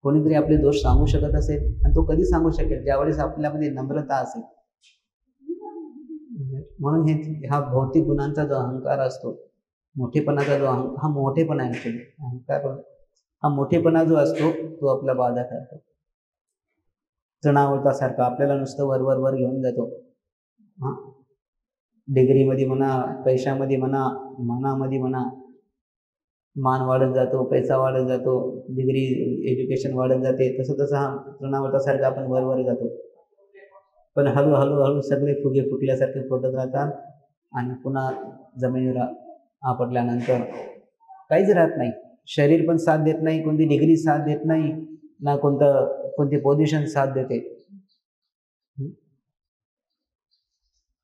S1: कोणीतरी आपले दोष सांगू शकत असेल. आणि तो कधी सांगू शकेल? ज्यावेळेस आपल्यामध्ये नम्रता असेल. म्हणून हा भौतिक गुणांचा जो अहंकार असतो, मोठेपणाचा जो हा मोठेपणा आहे. ऍक्च्युली अहंकार हा मोठेपणा जो असतो तो आपला बाधा ठरतो. चणावतासारखा आपल्याला नुसतं वर वर वर घेऊन जातो. हा, डिग्रीमध्ये म्हणा, पैशामध्ये म्हणा, मनामध्ये म्हणा, मान वाढत जातो, पैसा वाढत जातो, डिग्री एज्युकेशन वाढत जाते. तसं तसं हा तृणावर्तासारखा आपण वर वर जातो. पण हळूहळू सगळे फुगे फुटल्यासारखे फुटत राहतात आणि पुन्हा जमिनीवर आपटल्यानंतर काहीच राहत नाही. शरीर पण साथ देत नाही, कोणती डिग्री साथ देत नाही, ना कोणती पोझिशन साथ देते.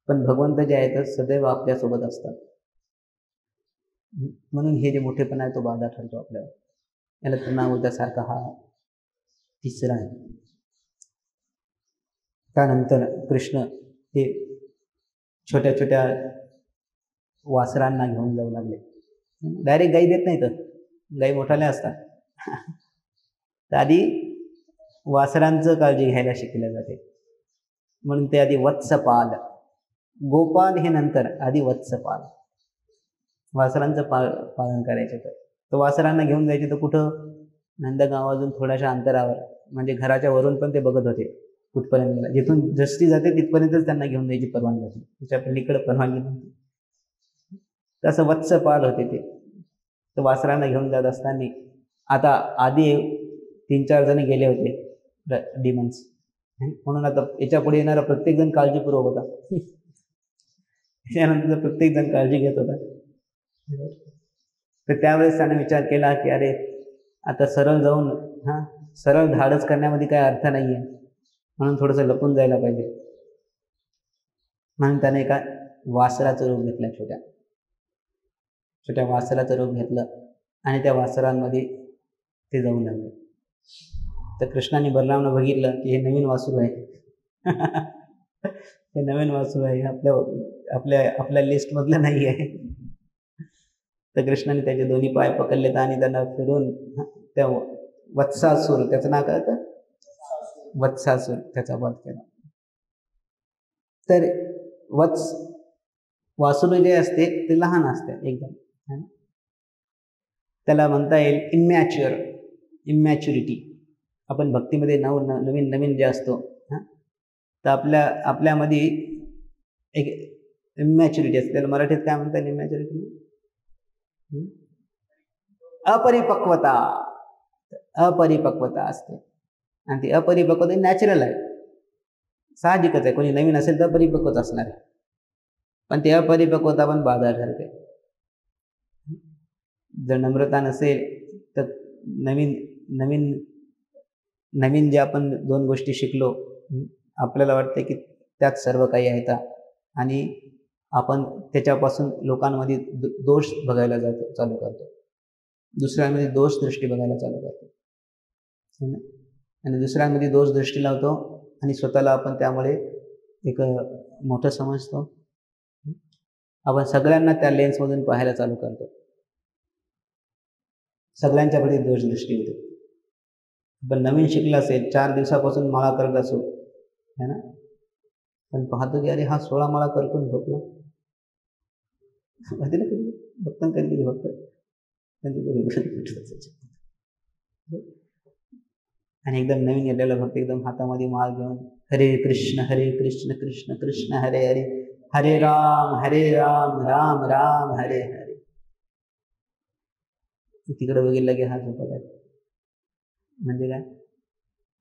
S1: पण भगवंत जे आहेत सदैव आपल्यासोबत असतात. म्हणून हे जे मोठेपण आहे तो बाधा ठरतो आपल्याला. याला तृणावर्तासारखा हा तिसरा आहे. त्यानंतर कृष्ण हे छोट्या छोट्या वासरांना घेऊन जाऊ लागले. डायरेक्ट गाई देत नाही, तर गाई मोठाल्या असतात. तर आधी वासरांचं काळजी घ्यायला शिकले जाते. म्हणून ते आधी वत्सपाल, गोपाल हे नंतर, आधी वत्सपाल. वासरांचं पालन करायचे. तर वासरांना घेऊन जायचे तर कुठं? नंदगावाजून थोड्याशा अंतरावर, म्हणजे घराच्या वरून पण ते बघत होते कुठपर्यंत गेला. जिथून जस्ती जाते तिथपर्यंतच त्यांना घेऊन जायची परवानगी होती, त्याच्या पलीकडे परवानगी नव्हती. तसं वत्सपाल होते ते. तर वासरांना घेऊन जात असताना आता आधी 3-4 जण गेले होते डिमन्स, म्हणून आता याच्या पुढे येणारा प्रत्येक जण काळजीपूर्वक होता. त्यानंतर प्रत्येक जण काळजी घेत होता. तर त्यावेळेस त्याने विचार केला की अरे आता सरळ जाऊन सरळ धाडस करण्यामध्ये काही अर्थ नाहीये, म्हणून थोडंसं लपून जायला पाहिजे. म्हणून त्याने एका वासराचं रूप घेतलं, छोट्या वासराचं रूप घेतलं आणि त्या वासरांमध्ये ते जाऊ लागले. तर कृष्णाने बलरामनं बघितलं की हे नवीन वासरू आहे. हे नवीन वासरू आहे, आपल्या लिस्टमधलं नाही आहे. तर कृष्णाने त्याचे दोन्ही पाय पकडलेत आणि त्यांना फिरून त्या वत्सासूर, त्याचं नाव काय होतं? वत्सासूर, त्याचा वध केला. तर वासुरू जे असते ते लहान असते एकदम, त्याला म्हणता येईल इमॅच्युरिटी. आपण भक्तीमध्ये नवीन जे असतो तर आपल्यामध्ये एक इमॅच्युरिटी असते. त्याला मराठीत काय म्हणतात? इमॅच्युरिटी, अपरिपक्वता असते. आणि ती अपरिपक्वता नॅचरल आहे, साहजिकच आहे. कोणी नवीन असेल तर परिपक्वच असणार आहे. पण ती अपरिपक्वता पण बाधा ठरते. जर नम्रता नसेल तर नवीन जे आपण 2 गोष्टी शिकलो, आपल्याला वाटते की त्यात सर्व काही आहे आणि आपण त्याच्यापासून लोकांमध्ये दोष बघायला चालू करतो, दुसऱ्यांमध्ये दोष दृष्टी बघायला चालू करतो आणि दुसऱ्यांमध्ये दोष दृष्टी लावतो आणि स्वतःला आपण त्यामुळे एक मोठं समजतो. आपण सगळ्यांना त्या लेन्समधून पाहायला चालू करतो, सगळ्यांच्याकडे दोष दृष्टी होते. पण नवीन शिकला असेल, 4 दिवसापासून माळा करत असो, है ना, पण पाहतो की अरे हा 16 माळा करतो झोपला. कधी भक्त आणि एकदम नवीन गेलेला भक्त एकदम हातामध्ये माळ घेऊन हरे कृष्ण कृष्ण कृष्ण हरे हरे, हरे राम राम राम हरे हरे. तिकडे बघितलं की हा झोपत आहे. म्हणजे काय?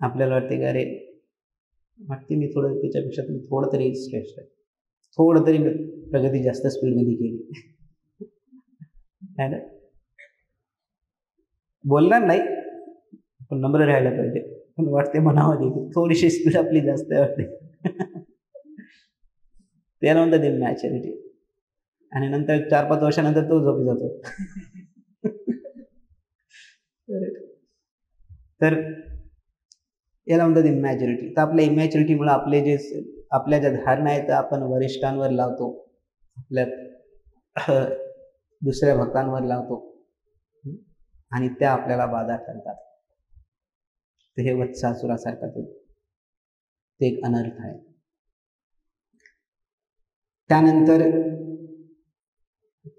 S1: आपल्याला वाटते की अरे वाटते मी थोडं त्याच्यापेक्षा थोडं तरी श्रेष्ठ आहे, थोडं तरी प्रगती जास्त स्पीडमध्ये केली आहे ना. बोलणार नाही, पण नम्र राहायला पाहिजे. पण वाटते मनामध्ये थोडीशी स्पीड आपली जास्त वाटते. त्याला म्हणतात इमॅच्युरिटी. आणि नंतर 4-5 वर्षानंतर तो झोपी जातो. तर याला म्हणतात इमॅच्युरिटी. तर आपल्या इमॅच्युरिटीमुळे आपल्या ज्या धारणा आहेत त्या आपण वरिष्ठांवर लावतो, आपल्या दुसऱ्या भक्तांवर लावतो आणि त्या आपल्याला बाधा ठरतात. तर हे वत्सासुरासारखा ते एक अनर्थ आहे.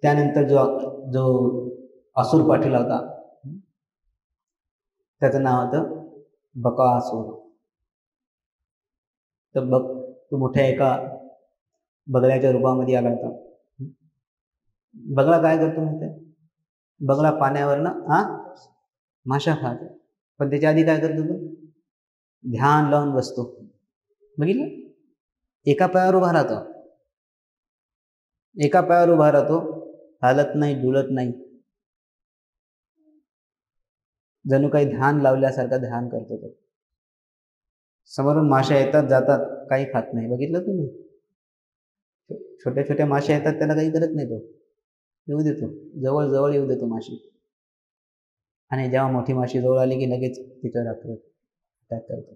S1: त्यानंतर जो असुर पाठवला होता त्याचं नाव होतं बकासूर. तर तो मोठ्या एका बगळ्याच्या रूपामध्ये आला होता. बगळा काय करतो माहिती आहे? बगळा पाण्यावरनं माशा खातो, पण त्याच्या आधी काय करतो तो? ध्यान लावून बसतो. बघितलं? एका पायावर उभा राहतो, हालत नाही, डुलत नाही, जणू काही ध्यान लावल्यासारखं ध्यान करतो तो. समोरून माशा येतात जातात, काही खात नाही. बघितलं तुम्ही? छोट्या छोट्या माशा येतात, त्याला काही करत नाही, तो येऊ देतो, जवळ येऊ देतो माशी. आणि जेव्हा मोठी माशी जवळ आली की लगेच तिच्यावर अटॅक करतो.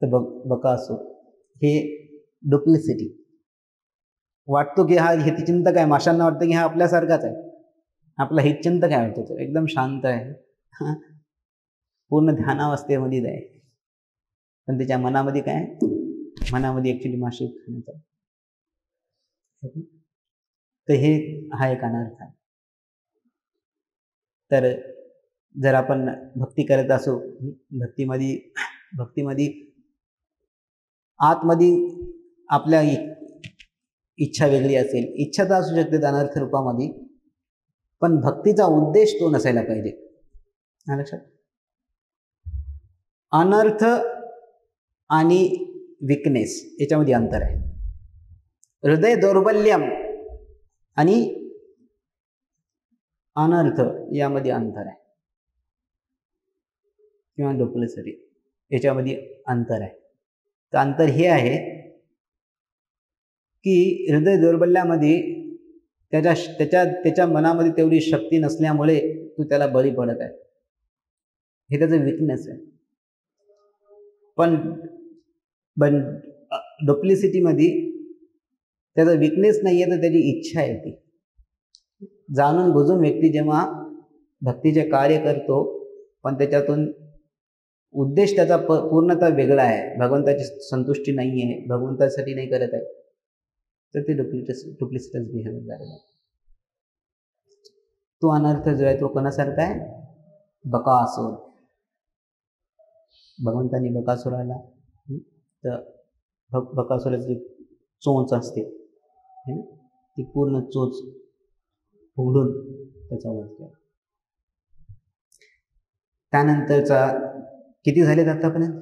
S1: तर बकासूर हे डुप्लिसिटी. वाटतो की हा हितचिंतक आहे, माशांना वाटतं की हा आपल्यासारखाच आहे, आपला हितचिंतक आहे वाटतो, तो एकदम शांत आहे, पूर्ण ध्यानावस्थेमध्येच आहे, पण त्याच्या मनामध्ये काय? मनामध्ये ऍक्च्युली माशी खाण्याचा. तर हा एक अनर्थ आहे. तर जर आपण भक्ती करत असू, भक्तीमध्ये आतमध्ये आपल्या इच्छा वेगळी असेल, इच्छा तर असू शकते अनर्थ रूपामध्ये, पण भक्तीचा उद्देश तो नसायला पाहिजे. लक्षात? अनर्थ आणि विकनेस याच्यामध्ये अंतर आहे. हृदय दौर्बल्यम आणि अनर्थ यामध्ये अंतर आहे, किंवा डुप्लिसिटी याच्यामध्ये अंतर आहे. तर अंतर हे आहे की हृदय दौर्बल्यामध्ये त्याच्या मनामध्ये तेवढी शक्ती नसल्यामुळे तू त्याला बळी पडत आहे, हे त्याचं विकनेस आहे. पण डुप्लिसिटीमध्ये त्याचा विकनेस नाही आहे, तर त्याची इच्छा आहे. ती जाणून बुजून व्यक्ती जेव्हा भक्तीचे कार्य करतो, पण त्याच्यातून उद्देश त्याचा पूर्णतः वेगळा आहे, भगवंताची संतुष्टी नाही आहे, भगवंतासाठी नाही करत आहे, तर ते डुप्लिसिटस बिहेवियर झालेला आहे. तो अनर्थ जो आहे तो कोणासारखा आहे? बकासूर. भगवंतांनी बकासुराला तर बकासुराची चोच असते, ती पूर्ण चोच उघडून त्याचा वध केला. त्यानंतरचा किती झालेत आतापर्यंत?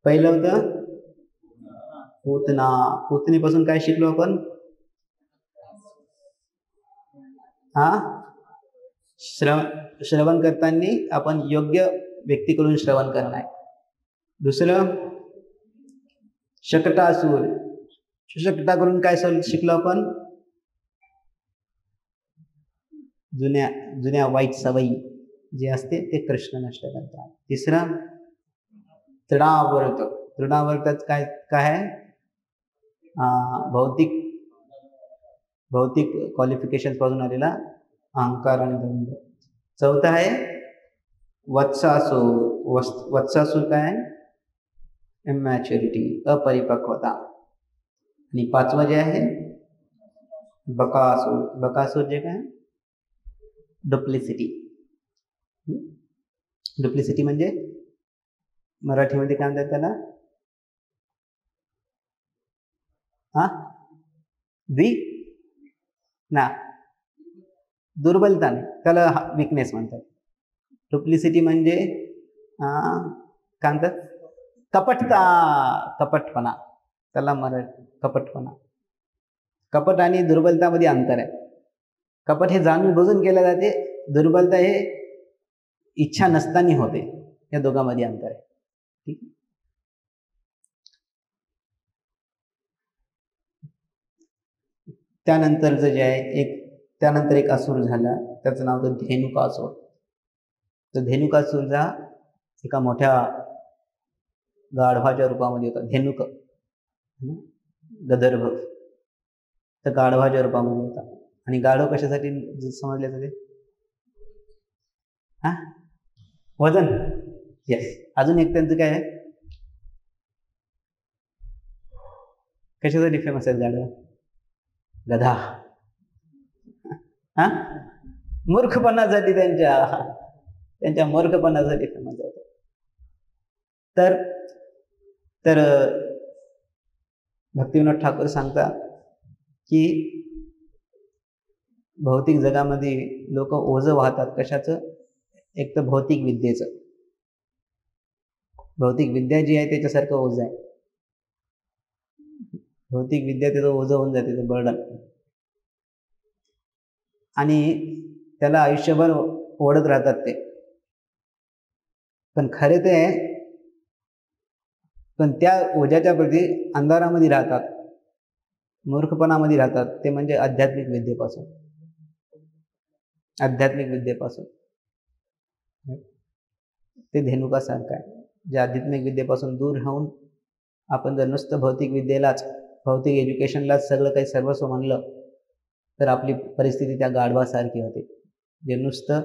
S1: पहिलं होतं पूतना. पूतनेपासून काय शिकलो आपण? श्रवण करताना आपण योग्य व्यक्तीकडून श्रवण करणं आहे. दुसरं शकटासूर. शकटाकडून काय शिकलो आपण? जुन्या वाईट सवयी जे असते ते कृष्ण नष्ट करतात. तिसरं तृणावर्त. तृणावर्तात काय आहे? भौतिक क्वालिफिकेशन पासून आलेला अहंकार आणि द्वंद्व. चौथं आहे वत्सासूर. वत्सासूर काय आहे? इमॅच्युरिटी, अपरिपक्वता. आणि पाचवं जे आहे बकासूर. बकासूर जे काय? डुप्लिसिटी. डुप्लिसिटी म्हणजे मराठीमध्ये काय म्हणतात त्याला? दुर्बलता नाही, त्याला विकनेस म्हणतात. डुप्लिसिटी म्हणजे काय म्हणतात? कपटपणा. त्याला कपटपणा. कपट आणि दुर्बलतामध्ये अंतर आहे. कपट हे जाणून बुजून केले जाते, दुर्बलता हे इच्छा नसताना होते. या दोघांमध्ये अंतर आहे. ठीक. त्यानंतरचं जे आहे एक त्यानंतर एक असुर झाला, त्याचं नाव होतं धेनुकासूर. तर धेनुकासूरचा एका मोठ्या गाढवाच्या रूपामध्ये होता. धेनुक गदर्भ, तर गाढवाच्या रूपामध्ये होता. आणि गाढव कशासाठी समजले जाते? हा, वजन. येस. अजून एक त्यांचं काय आहे, कशासाठी फेमस आहेत गाढव? गधा. हा, मूर्खपणासाठी, त्यांच्या मूर्खपणासाठी फेमस आहे. तर भक्तिविनोद ठाकूर सांगता की भौतिक जगामध्ये लोक ओझं वाहतात. कशाचं? एक तर भौतिक विद्येचं. भौतिक विद्या जी आहे त्याच्यासारखं ओझं आहे. भौतिक विद्या त्याचं ओझं होऊन जाते, त्याचं बर्डन, आणि त्याला आयुष्यभर ओढत राहतात ते. पण खरे ते, पण त्या ओझ्याच्या प्रती अंधारामध्ये राहतात, मूर्खपणामध्ये राहतात. ते म्हणजे आध्यात्मिक विद्येपासून. आध्यात्मिक विद्येपासून ते धेनुकासारखं आहे. जे आध्यात्मिक विद्येपासून दूर राहून आपण जर नुसतं भौतिक विद्येलाच, भौतिक एज्युकेशनलाच सगळं काही सर्वस्व म्हणलं तर आपली परिस्थिती त्या गाढवासारखी होते. जे नुसतं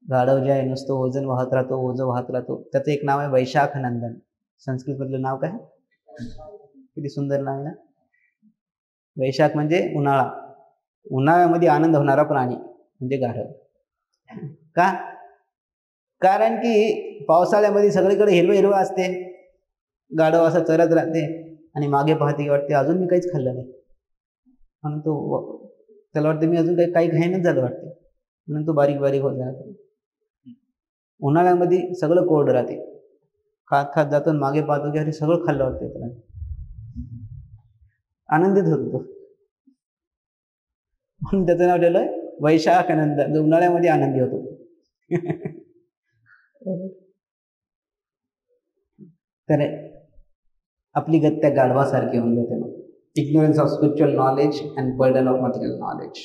S1: गाढव जे आहे, नुसतं ओझं वाहत राहतो, ओझं वाहत राहतो. त्याचं एक नाव आहे वैशाख नंदन. संस्कृतमधलं नाव काय? किती सुंदर नाव आहे ना. वैशाख म्हणजे उन्हाळा. उन्हाळ्यामध्ये आनंद होणारा प्राणी म्हणजे गाढव. का? कारण की पावसाळ्यामध्ये सगळीकडे हिरवं हिरवं असते, गाढव असं चरत राहते आणि मागे पाहते की वाटते अजून मी काहीच खाल्लं नाही, म्हणून तो त्याला वाटते मी अजून काही खाईनच झालं वाटते, म्हणून तो बारीक बारीक होत राहतो. उन्हाळ्यामध्ये सगळं कोरडं राहते, खात खात जातो, मागे पाहतो की अरे सगळं खाल्लं वाटते त्याला, आनंदित होतो. म्हणून त्याचं नाव ठेवलं वैशाख आनंद, जो उन्हाळ्यामध्ये आनंदी होतो. तर आपली गत त्या गाढवासारखी होऊन जाते. मग ignorance of spiritual knowledge and burden of material knowledge.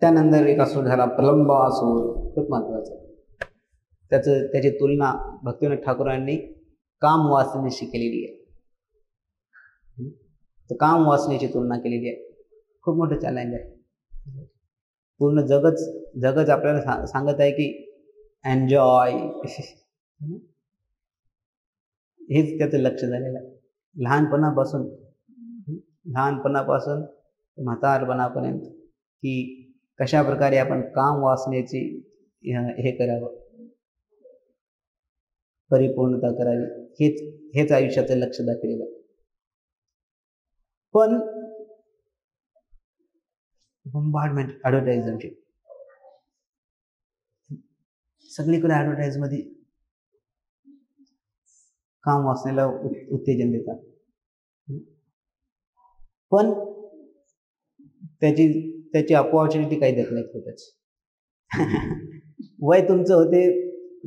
S1: त्यानंतर एक असुर झाला प्रलंबासूर. खूप महत्वाचं. त्याची तुलना भक्तिविनोद ठाकूरांनी काम वासनेशी केलेली आहे. तर काम वासनेची तुलना केलेली आहे. खूप मोठं चॅलेंज आहे. पूर्ण जगच आपल्याला सांगत आहे की एन्जॉय, हेच त्याचं लक्ष झालेलं आहे. लहानपणापासून म्हातारपणापर्यंत की कशा प्रकारे आपण काम वासनेची हे करावं, परिपूर्णता करावी, हेच आयुष्याचं लक्ष दाखवलेलं आहे. पण बंबार्डमेंट, ॲडव्हर्टाईजची सगळीकडे ॲडव्हर्टाईजमध्ये काम वासनेला उत्तेजन देतात, पण त्याची अपॉर्च्युनिटी काही देत नाही कुठेच. वय तुमचं होते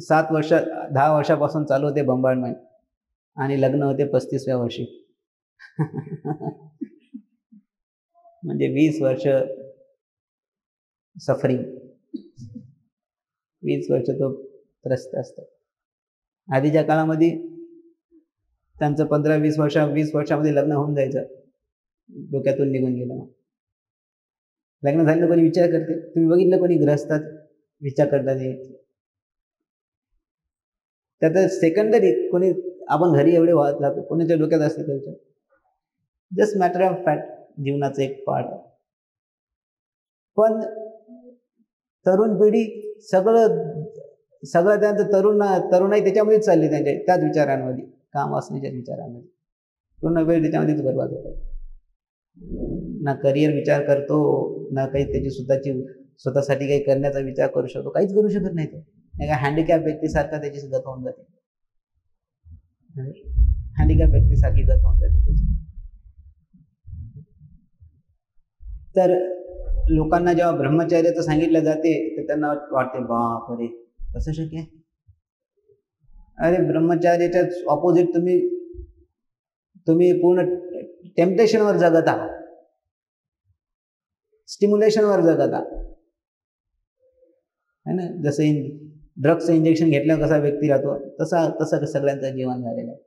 S1: 7 वर्ष, 10 वर्षापासून चालू होते बंबार्डमेंट, आणि लग्न होते 35व्या वर्षी. म्हणजे 20 वर्ष सफरिंग, 20 वर्ष तो त्रस्त असतो. आधीच्या काळामध्ये त्यांचं 15-20 वर्षामध्ये लग्न होऊन जायचं, डोक्यातून निघून गेलं. लग्न झालं कोणी विचार करते, तुम्ही बघितलं कोणी गृहस्थात विचार करतात, त्याचं सेकंडरी कोणी, आपण घरी एवढे वाहत राहतो, कोणाच्या डोक्यात असते त्याचं जस्ट मॅटर ऑफ फॅक्ट, जीवनाचं एक पार्ट. पण तरुण पिढी सगळं त्यांचं तरुणाई त्याच्यामध्येच चालली, त्याच विचारांमध्ये, काम वासनेच्या विचारांमध्ये. पूर्ण वेळ त्याच्यामध्येच बरबाद होतो. ना करिअर विचार करतो, ना काही त्याची स्वतःसाठी काही करण्याचा विचार करू शकतो, काहीच करू शकत नाही. तो एका हँडिकॅप व्यक्तीसारखा त्याची गत होऊन जाते. हँडिकॅप व्यक्तीसारखी गत होऊन जाते त्याची. तर लोकांना जेव्हा ब्रह्मचर्याचं सांगितलं जाते तर त्यांना वाटते बाप रे कसं शक्य आहे. अरे ब्रह्मचर्याच्या ऑपोजिट तुम्ही पूर्ण टेम्पटेशनवर जगत आहात. स्टिम्युलेशनवर जगत आहे ना. जसं ड्रग्सचं इंजेक्शन घेतल्यावर कसा व्यक्ती राहतो तसं सगळ्यांचं जीवन झालेलं आहे.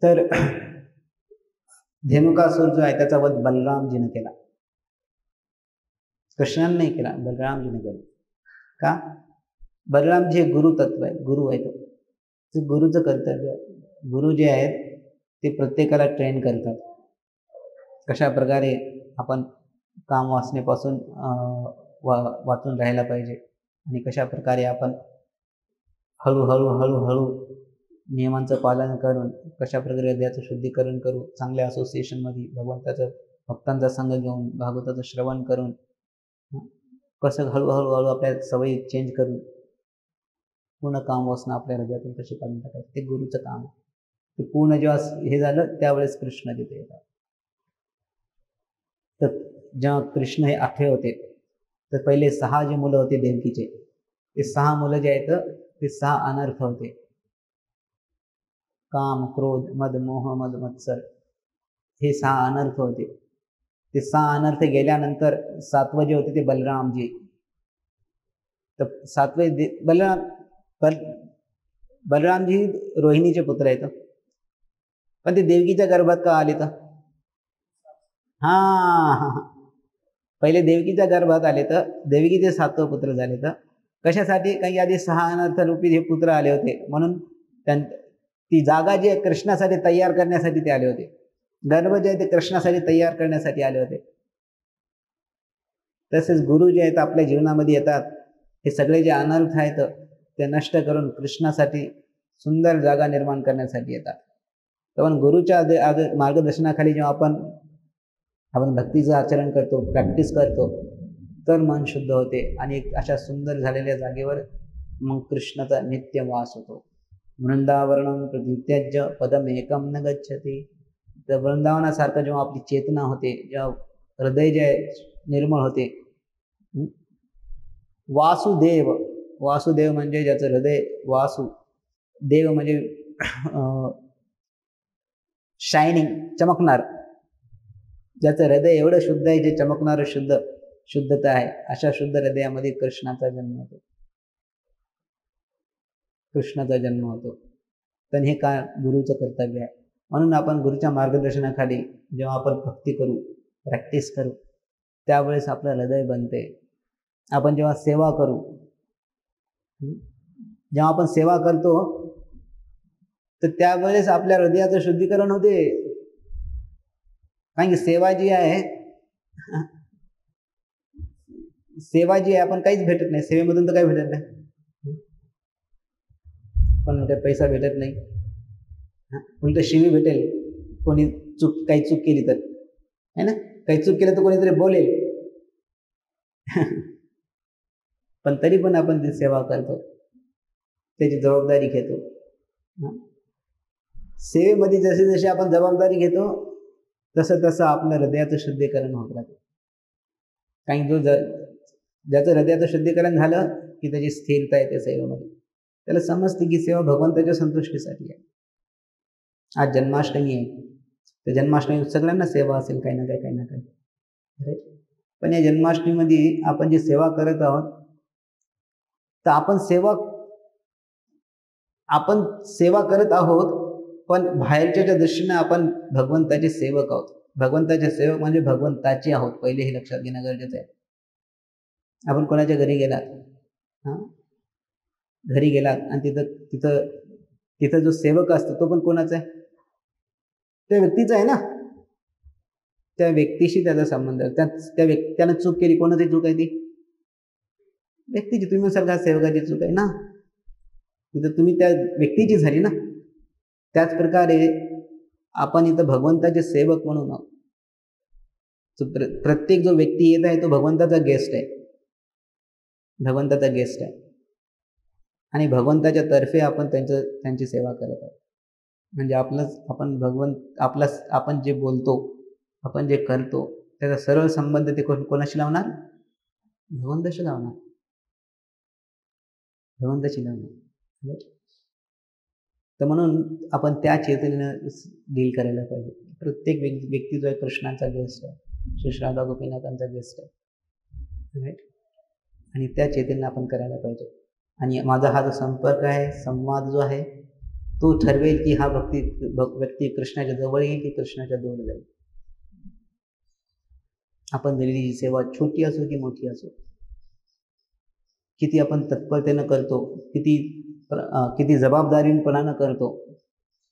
S1: तर धेनुकासूर जो आहे त्याचा वध बलरामजीने केला, कृष्णाने नाही केला, बलरामजीने केला. का? बलरामजी हे गुरु तत्व आहे, गुरु आहे तो गुरुचं कर्तव्य आहे. गुरु जे आहेत ते प्रत्येकाला ट्रेन करतात कशा प्रकारे आपण काम वासनेपासून वाचून राहायला पाहिजे आणि कशा प्रकारे आपण हळूहळू नियमांचं पालन करून कशा प्रकारे हृदयाचं शुद्धीकरण करू, चांगल्या असोसिएशनमध्ये भगवंताचं भक्तांचा संघ घेऊन भागवताचं श्रवण करून कसं हळूहळू आपल्या सवयी चेंज करून पूर्ण काम वासना आपल्या हृदयातून कशी काढून टाकायचं, ते गुरुचं काम आहे. ते पूर्ण जेव्हा हे झालं त्यावेळेस कृष्ण तिथे येतात. तर जेव्हा कृष्ण हे आठवे होते तर पहिले 6 जे मुलं होते देवकीचे, ते 6 मुलं जे आहेत ते 6 अनर्थ होते. काम, क्रोध, मद, मोह, मद, मत्सर हे 6 अनर्थ होते. ते 6 अनर्थ गेल्यानंतर 7वं जे होते ते बलरामजी. तर 7वे बलरामजी रोहिणीचे पुत्र आहेत, पण ते देवकीच्या गर्भात का आले? तर पहिले देवकीच्या गर्भात आले तर देवकीचे 7वं पुत्र झाले. तर कशासाठी? काही आधी 6 अनर्थ रूपी हे पुत्र आले होते, म्हणून ती जागा जी आहे कृष्णासाठी तयार करण्यासाठी ते आले होते. गर्भ जे आहे ते कृष्णासाठी तयार करण्यासाठी आले होते. तसेच गुरु जे आहेत आपल्या जीवनामध्ये येतात, हे सगळे जे अनर्थ आहेत ते नष्ट करून कृष्णासाठी सुंदर जागा निर्माण करण्यासाठी येतात. तर गुरुच्या मार्गदर्शनाखाली जेव्हा आपण भक्तीचं आचरण करतो, प्रॅक्टिस करतो, तर मन शुद्ध होते आणि अशा सुंदर झालेल्या जागेवर मग कृष्णाचा नित्य वास होतो. वृंदावरणं प्रतित्यज्य पदमेकं न गच्छति. तर वृंदावनासारखं जेव्हा आपली चेतना होते, जेव्हा हृदय जे निर्मळ होते, वासुदेव म्हणजे ज्याचं हृदय वासु, देव म्हणजे शायनिंग, चमकणार, ज्याचं हृदय एवढं शुद्ध आहे, जे चमकणारं शुद्धता आहे, अशा शुद्ध हृदयामध्ये कृष्णाचा जन्म होतो. तर हे काय गुरुचं कर्तव्य आहे. म्हणून आपण गुरुच्या मार्गदर्शनाखाली जेव्हा आपण भक्ती करू, प्रॅक्टिस करू, त्यावेळेस आपलं हृदय बनते. आपण जेव्हा सेवा करू, जेव्हा आपण सेवा करतो तर त्यावेळेस आपल्या हृदयाचं शुद्धीकरण होते. कारण की सेवा जी आहे आपण काहीच भेटत नाही, सेवेमधून तर काही भेटत नाही, पण पैसा भेटत नाही, उलट शिवी भेटेल कोणी काही चूक केली तर, है ना. काही चूक केलं तर कोणीतरी बोलेल पण तरी पण आपण ती सेवा करतो, त्याची जबाबदारी घेतो. सेवेमध्ये जसे जसे आपण जबाबदारी घेतो तसं आपलं हृदयाचं शुद्धीकरण होत राहते. काही ज्याचं हृदयाचं शुद्धीकरण झालं की त्याची स्थिरता येते सेवेमध्ये, त्याला समजते की सेवा भगवंताच्या संतुष्टीसाठी आहे. आज जन्माष्टमी आहे, तर जन्माष्टमी सगळ्यांना सेवा असेल काही ना काही. पण या जन्माष्टमीमध्ये आपण जी सेवा करत आहोत, तर आपण सेवा करत आहोत, पण बाहेरच्या दृष्टीने आपण भगवंताचे सेवक आहोत. भगवंताचे सेवक म्हणजे भगवंताचे आहोत, पहिले हे लक्षात घेणं गरजेचं आहे. आपण कोणाच्या घरी गेलात आणि तिथं जो सेवक असतो तो पण कोणाचा आहे? त्या व्यक्तीचा आहे ना. त्या व्यक्तीशी त्याचा संबंध आहे. त्यानं चूक केली, कोणाची चूक आहे ती? व्यक्तीची. तुम्ही सारखा सेवकाची चूक आहे ना, तिथं तुम्ही त्या व्यक्तीची झाली ना. त्याच प्रकारे आपण इथं भगवंताचे सेवक म्हणून आहोत. प्रत्येक जो व्यक्ती येत आहे तो भगवंताचा गेस्ट आहे, आणि भगवंताच्या तर्फे आपण त्यांची सेवा करत आहोत. म्हणजे आपण जे बोलतो, आपण जे करतो, त्याचा सरळ संबंध ते कोणाशी लावणार? भगवंताशी लावणार. तर म्हणून आपण त्या चेतनेनं डील करायला पाहिजे. प्रत्येक व्यक्ती जो आहे कृष्णाचा गेस्ट आहे, श्री श्राद्धा गोपीनाथांचा गेस्ट आहे, राईट. आणि त्या चेतनेनं आपण करायला पाहिजे. आणि माझा हा जो संपर्क आहे, संवाद जो आहे, तो ठरवेल की हा व्यक्ती कृष्णाच्या जवळ येईल की कृष्णाच्या दूर जाईल. आपण दिलेली सेवा छोटी असो की मोठी असो, किती आपण तत्परतेनं करतो, किती जबाबदारीपणानं करतो,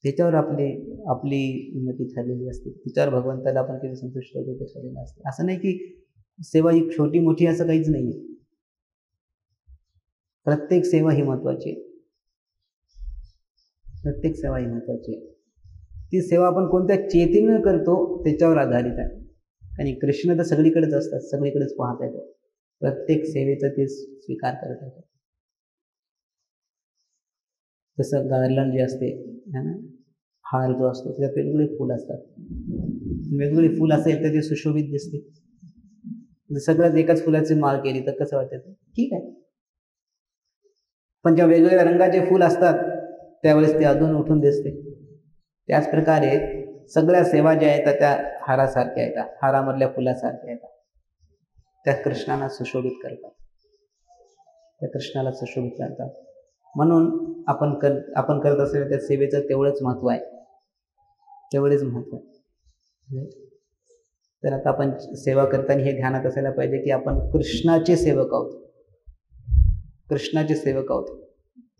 S1: त्याच्यावर आपली उन्नती ठरलेली असते. त्याच्यावर भगवंताला आपण किती संतुष्ट होतो ते ठरलेलं असते. असं नाही की सेवा ही छोटी मोठी असं काहीच नाही आहे. प्रत्येक सेवा ही महत्वाची आहे. प्रत्येक सेवा ही महत्वाची आहे. ती सेवा आपण कोणत्या चेतनेनं करतो त्याच्यावर आधारित आहे. आणि कृष्ण तर सगळीकडेच असतात, सगळीकडेच पाहत येतात. प्रत्येक सेवेचा ते स्वीकार करत येतात. जसं गार्लंड जे असते है ना, हार जो असतो त्याच्यात वेगवेगळे फुल असतात. वेगवेगळे फुल असेल तर ते सुशोभित दिसते. सगळ्यात एकाच फुलाची माळ केली तर कसं वाटतं? ठीक आहे. पण जेव्हा वेगवेगळ्या रंगाचे फुल असतात त्यावेळेस ते अजून उठून दिसते. त्याच प्रकारे सगळ्या सेवा ज्या आहेत त्या हारासारख्या येतात, हारामधल्या फुलासारख्या येतात. त्या कृष्णाला सुशोभित करतात, त्या कृष्णाला सुशोभित करतात. म्हणून आपण करत असलेल्या त्या सेवेचं तेवढंच महत्व आहे, तेवढेच महत्व आहे. तर आता आपण सेवा करताना हे ध्यानात असायला पाहिजे की आपण कृष्णाचे सेवक आहोत, कृष्णाचे सेवक आहोत.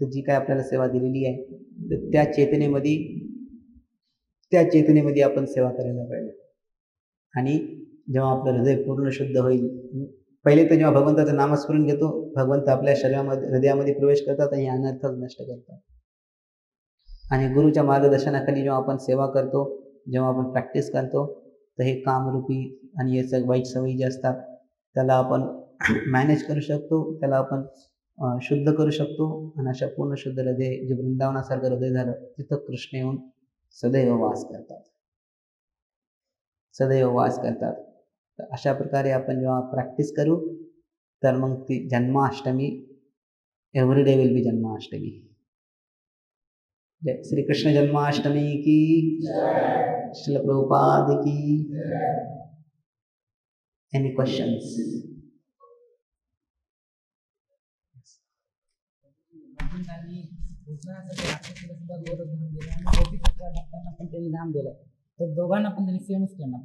S1: तर जी काय आपल्याला सेवा दिलेली आहे तर त्या चेतनेमध्ये आपण सेवा करायला पाहिजे. आणि जेव्हा आपलं हृदय पूर्ण शुद्ध होईल, पहिले तर जेव्हा भगवंताचं नामस्मरण घेतो, भगवंत आपल्या शरीरामध्ये हृदयामध्ये प्रवेश करतात आणि अनर्थ नष्ट करतात. आणि गुरुच्या मार्गदर्शनाखाली जेव्हा आपण सेवा करतो, जेव्हा आपण प्रॅक्टिस करतो, तर हे कामरूपी आणि हे सगळं वाईट सवयी जे असतात त्याला आपण मॅनेज करू शकतो, त्याला आपण शुद्ध करू शकतो. आणि अशा पूर्ण शुद्ध हृदय, जे वृंदावनासारखं हृदय झालं, तिथं कृष्ण येऊन सदैव वास करतात, सदैव वास करतात. तर अशा प्रकारे आपण जेव्हा प्रॅक्टिस करू तर मग ती Janmashtami, every day will be Janmashtami. जय श्री कृष्ण जन्माष्टमी की, श्रील प्रभुपाद की. Any questions?
S2: तर दोघांना पण त्यांनी सेमच केलं.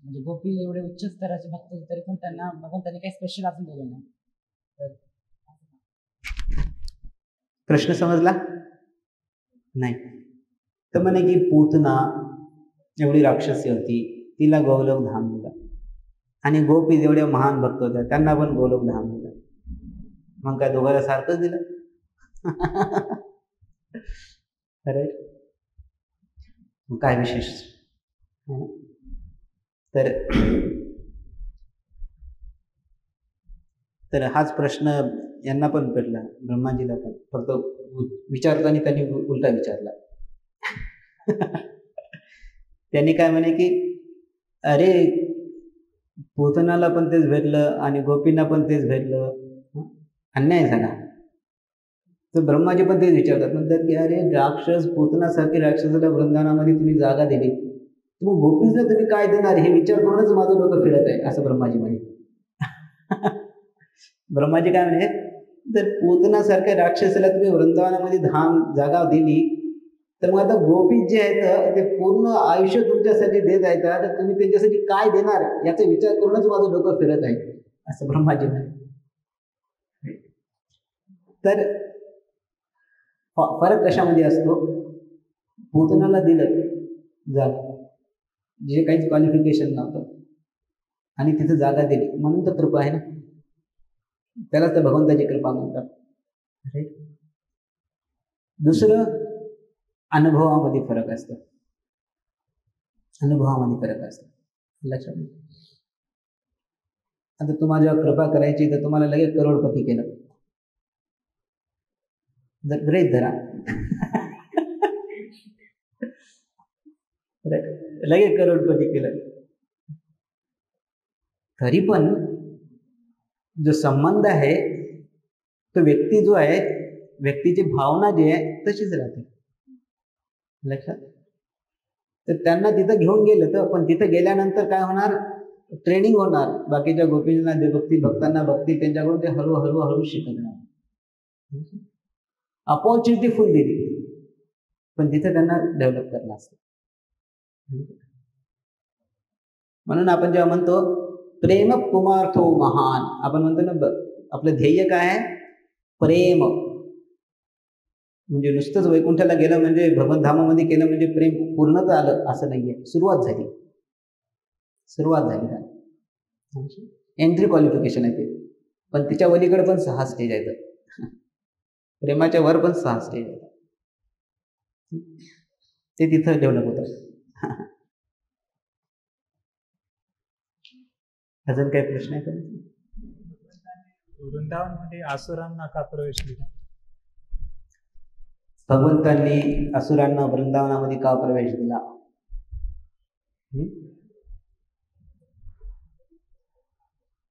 S2: म्हणजे गोपी एवढे उच्च स्तराचे भक्त होते तरी पण त्यांना भगवंतांनी काही स्पेशल असून दिलं नाही.
S1: प्रश्न समजला नाही? तर म्हणे की पूतना एवढी राक्षसी होती, तिला गोलोक धाम दिलं. आणि गोपी जेवढे महान भक्त होत्या त्यांना पण गोलोक धाम दिलं. मग काय दोघांना सारखंच दिलं? अरे काय विशेष? तर हाच प्रश्न यांना पण पडला, ब्रह्माजीला पण. फक्त विचारताना त्यांनी उलटा विचारला. त्यांनी काय म्हणे की अरे पूतनाला पण तेच भेटलं आणि गोपींना पण तेच भेटलं, अन्याय झाला. तर ब्रह्माजी पण तेच विचारतात, म्हणतात की अरे राक्षस, पूतनासारखे राक्षसाला वृंदावनामध्ये तुम्ही जागा दिली, मग गोपींना तुम्ही काय देणार? हे विचार करूनच माझं डोकं फिरत आहे, असं ब्रह्माजी म्हणे. ब्रह्माजी काय म्हणे, जर पूतनासारख्या राक्षसाला तुम्ही वृंदावनामध्ये जागा दिली तर मग आता गोपी जे आहेत ते पूर्ण आयुष्य तुमच्यासाठी देत आहेत, तर तुम्ही त्यांच्यासाठी काय देणार याचा विचार करूनच माझं डोकं फिरत आहे, असं ब्रह्माजी म्हणे. तर फरक कशामध्ये असतो? पूतनाला दिलं जागा, जे काहीच क्वालिफिकेशन नव्हतं, आणि तिथं जागा दिली म्हणून तर कृपा आहे ना, त्याला तर भगवंताची कृपा म्हणतात. दुसरं, अनुभवामध्ये फरक असतो, अनुभवामध्ये फरक असतो. लक्षात घ्या. आता तुम्हाला जेव्हा कृपा करायची तर तुम्हाला लगेच करोडपती केलं, ग्रेट धरा. लगेच करोडपती केलं, तरी पण जो संबंध आहे तो व्यक्ती जो आहे, व्यक्तीची भावना जी आहे तशीच राहते. लक्षात. तर त्यांना तिथं घेऊन गेलं तर, पण तिथं गेल्यानंतर काय होणार, ट्रेनिंग होणार, बाकीच्या गोपींना देवभक्ती भक्तांना भक्ती त्यांच्याकडून ते हळूहळू हळू शिकत राहणार. अपॉर्च्युनिटी फुल दिली, पण तिथे त्यांना डेव्हलप करणं असतं. म्हणून आपण जेव्हा म्हणतो प्रेम कुमार्थो महान, आपण म्हणतो ना आपलं ध्येय काय आहे, प्रेम. म्हणजे नुसतंच वैकुंठाला गेलं म्हणजे भगवत धामामध्ये केलं म्हणजे प्रेम पूर्णतः आलं असं नाहीये. सुरुवात झाली का एंट्री क्वालिफिकेशन आहे ते, पण तिच्या वलीकडे पण 6 स्टेज आहेत. प्रेमाच्या वर पण 6 स्टेज आहेत, ते तिथं डेव्हलप होतं. अजून काही प्रश्न आहे का?
S3: वृंदावनमध्ये असुरांना का प्रवेश दिला?
S1: भगवंतांनी असुरांना वृंदावनामध्ये का प्रवेश दिला?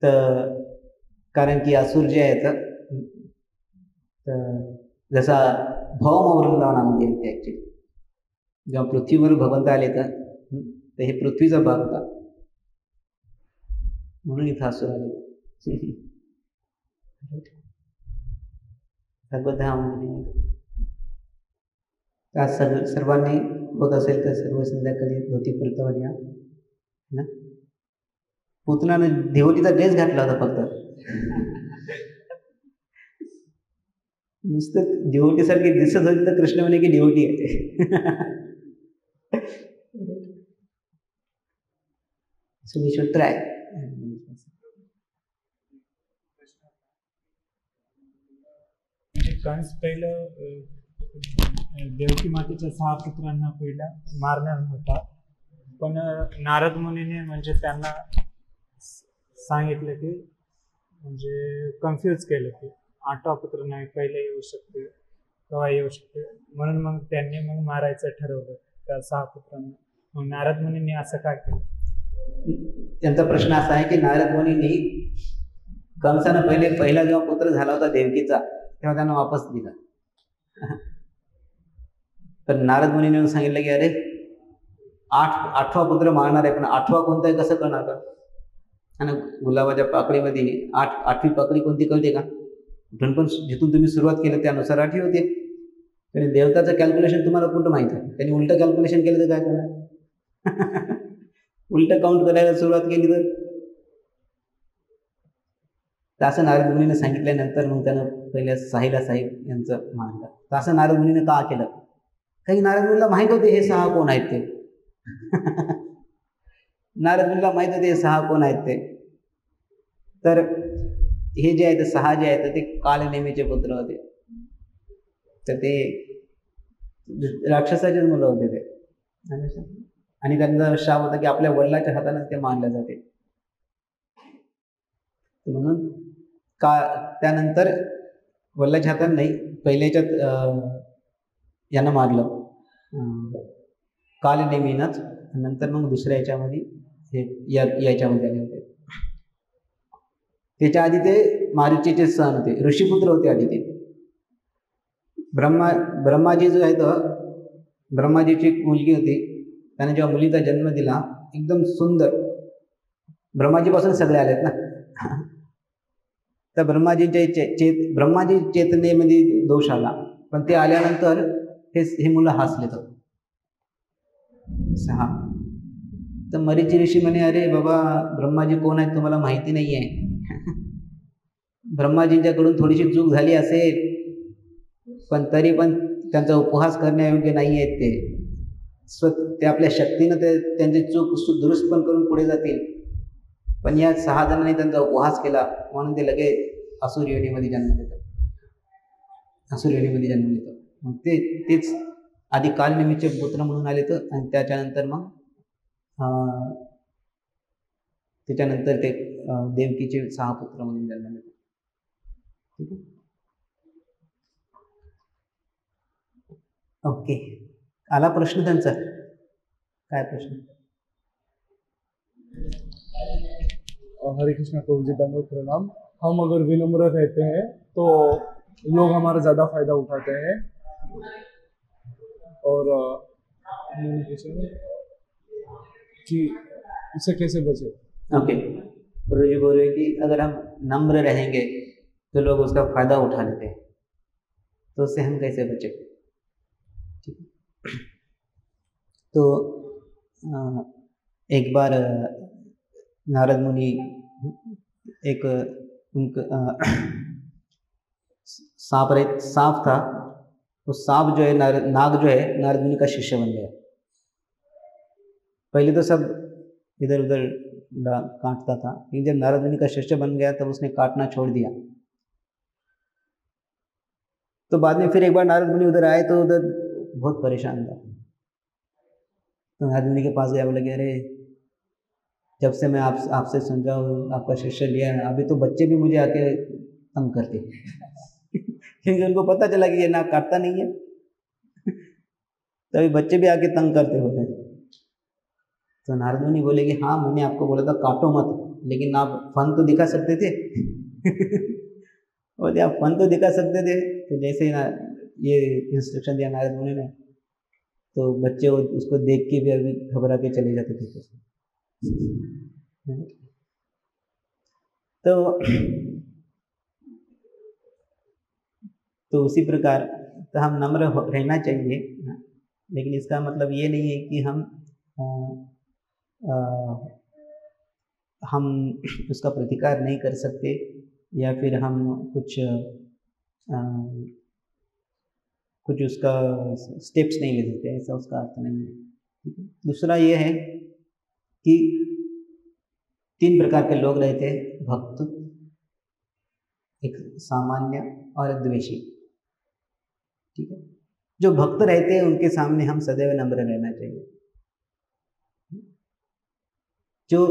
S1: तर कारण की असुर जे आहेत तर जसा भौम वृंदावनामध्ये येते ऍक्च्युली, जेव्हा पृथ्वीवर भगवंत आले तर हे पृथ्वीचा भाग होता, म्हणून इथं असुर आले. सर्वांनी होत असेल तर सर्व संध्याकाळी धोती कुर्तावर या ना. पुतनानं देवटीचा ड्रेस घातला होता फक्त, नुसतं देवटीसारखी दिसत होती तर कृष्ण म्हणे की देवटी आहे. So we should try.
S3: कंस पहिलं देवकी मातेच्या 6 पुत्रांना पहिला मारणार होता, पण नारद मुनीने म्हणजे त्यांना सांगितलं की म्हणजे कन्फ्यूज केलं की 8वा पुत्र नाही पहिले येऊ शकते केव्हा येऊ शकते, म्हणून मग त्यांनी मग मारायचं ठरवलं त्या 6 पुत्रांना. मग नारद मुनींनी असं काय केलं?
S1: त्यांचा प्रश्न असा आहे की नारद मुनींनी कंसानं पहिला जेव्हा पुत्र झाला होता देवकीचा तेव्हा त्यांना वापस दिला. तर नारद मुनीने सांगितलं की अरे 8वा पुत्र मारणार आहे, पण 8वा कोणता आहे कसं करणार का? आणि गुलाबाच्या पाकळीमध्ये 8वी पाकळी कोणती कळते का? कुठून पण जिथून तुम्ही सुरुवात केलं त्यानुसार 8वी होते. आणि देवताचं कॅल्क्युलेशन तुम्हाला कुठं माहित आहे? त्यांनी उलटं कॅल्क्युलेशन केलं तर काय करणार? उलटं काउंट करायला सुरुवात केली तर असं नारद मुनीने सांगितल्यानंतर मग त्यानं पहिल्या साहिला साहेब यांचं मानलं. तर असं नारद मुनीने का केलं? काही नारद मुनीला माहीत होते हे 6 कोण आहेत ते. नारद मुनीला माहीत होते हे 6 कोण आहेत ते. तर हे जे आहेत 6 जे आहेत ते कालनेमीचे पुत्र होते. तर ते राक्षसाचेच मुलं होते ते, आणि त्यांचा शाप होता की आपल्या वडिलाच्या हातानेच ते मारले जाते. म्हणून का त्यानंतर वडिलाच्या हाताने नाही, पहिल्याच्यात यांना मारलं कालनेमीनंच, नंतर मग दुसऱ्या याच्यामध्ये याच्यामध्ये आले होते. त्याच्या आधी ते मारुतीचे सण होते, ऋषीपुत्र होते आधी ते. ब्रह्माजी जो आहे तो, ब्रह्माजीची एक मुलगी होती, त्याने जेव्हा मुलीचा जन्म दिला एकदम सुंदर, ब्रह्माजीपासून सगळे आलेत ना. तर ब्रह्माजी चेतनेमध्ये दोष आला, पण ते आल्यानंतर हे मुलं हसले तर 6. तर मरीची ऋषी म्हणे अरे बाबा ब्रह्माजी कोण आहेत तुम्हाला माहिती नाही आहे. ब्रह्माजींच्याकडून थोडीशी चूक झाली असेल, पण तरी पण त्यांचा उपहास करण्यायोग्य नाही आहेत ते आपल्या शक्तीनं त्यांची चूक दुरुस्त पण करून पुढे जातील. पण या 6 जणांनी त्यांचा उपहास केला म्हणून ते लगेच असुर योनीमध्ये जन्म देतात. मग तेच आधी कालनेमीचे पुत्र म्हणून आले तर, आणि त्याच्यानंतर मग ते देवकीचे 6 पुत्र म्हणून जन्म देतात. ठीक आहे, ओके. आला प्रश्न त्यांचा? काय प्रश्न?
S4: हरे कृष्णा प्रभु जी, दंडवत प्रणाम। हम अगर विनम्र रहते हैं तो लोग हमारा ज़्यादा फायदा उठाते हैं। और कि इससे कैसे बचे।
S1: ओके, गुरु जी बोल रहे हैं कि अगर हम नम्र रहेंगे तो लोग उसका फायदा उठा लेते हैं, तो उससे हम कैसे बचे। ठीक है। तो एक बार नारद मुनि एक उनका सांप था, वो सांप जो है नाग जो है नारद मुनि का शिष्य बन गया। पहले तो सब इधर उधर काटता था, लेकिन जब नारद मुनि का शिष्य बन गया तब उसने काटना छोड़ दिया। तो बाद में फिर एक बार नारद मुनि उधर आए तो उधर बहुत परेशान था। तो नारद मुनि के पास गया, बोले कि अरे जब से मैं आपसे सुन रहा हूँ, आपका शिष्य लिया है, अभी तो बच्चे भी मुझे आके तंग करते क्योंकि उनको पता चला कि ये नाग काटता नहीं है तो अभी बच्चे भी आके तंग करते होते। तो नारद मुनि बोले कि हाँ, मैंने आपको बोला था काटो मत, लेकिन आप फन तो दिखा सकते थे बोले आप फन तो दिखा सकते थे। तो जैसे ही ये इंस्ट्रक्शन दिया नारद मुनि ने, तो बच्चे उसको देख के भी अभी घबरा के चले जाते थे। तो उसी प्रकार तो हम नम्र रहना चाहिए, लेकिन इसका मतलब ये नहीं है कि हम उसका प्रतिकार नहीं कर सकते या फिर हम कुछ उसका स्टेप्स नहीं ले सकते, ऐसा उसका अर्थ नहीं है। दूसरा ये है कि 3 प्रकार के लोग रहते हैं, भक्त, एक सामान्य और द्वेषी। ठीक है, जो भक्त रहते हैं उनके सामने हम सदैव नम्र रहना चाहिए। जो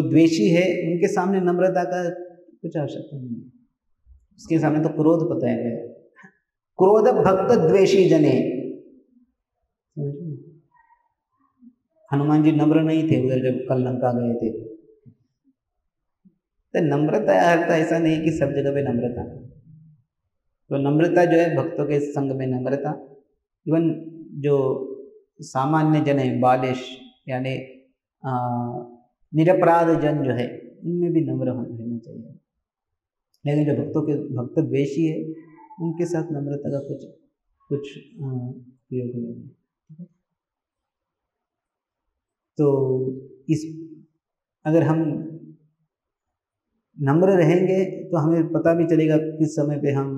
S1: द्वेषी है उनके सामने नम्रता का कुछ आवश्यकता नहीं है, उसके सामने तो क्रोध बताया गया है, क्रोध भक्त द्वेषी जने। हनुमान जी नम्र नहीं थे उधर जब कल लंका गए थे। तो नम्रता अर्थ ऐसा नहीं कि सब जगह पे नम्रता, तो नम्रता जो है भक्तों के संग में नम्रता। इवन जो सामान्य जन है, बालिश यानी निरपराध जन जो है, उनमें भी नम्र रहना चाहिए। लेकिन जो भक्त द्वेषी है उनके साथ नम्रता का कुछ प्रयोग नहीं है। तो अगर हम नम्र रहेंगे तो हमें पता भी चलेगा किस समय पे हम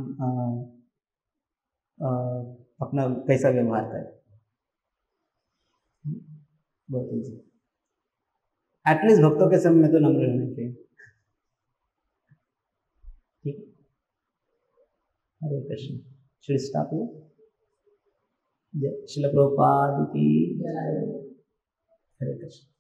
S1: अपना कैसा व्यवहार करें। बहुत ईजी, एटलीस्ट भक्तों के समय में तो नम्र रहना चाहिए। ठीक, Hare Krishna. Should stop here. जय श्रील प्रभुपाद की जय। हरे कृष्ण।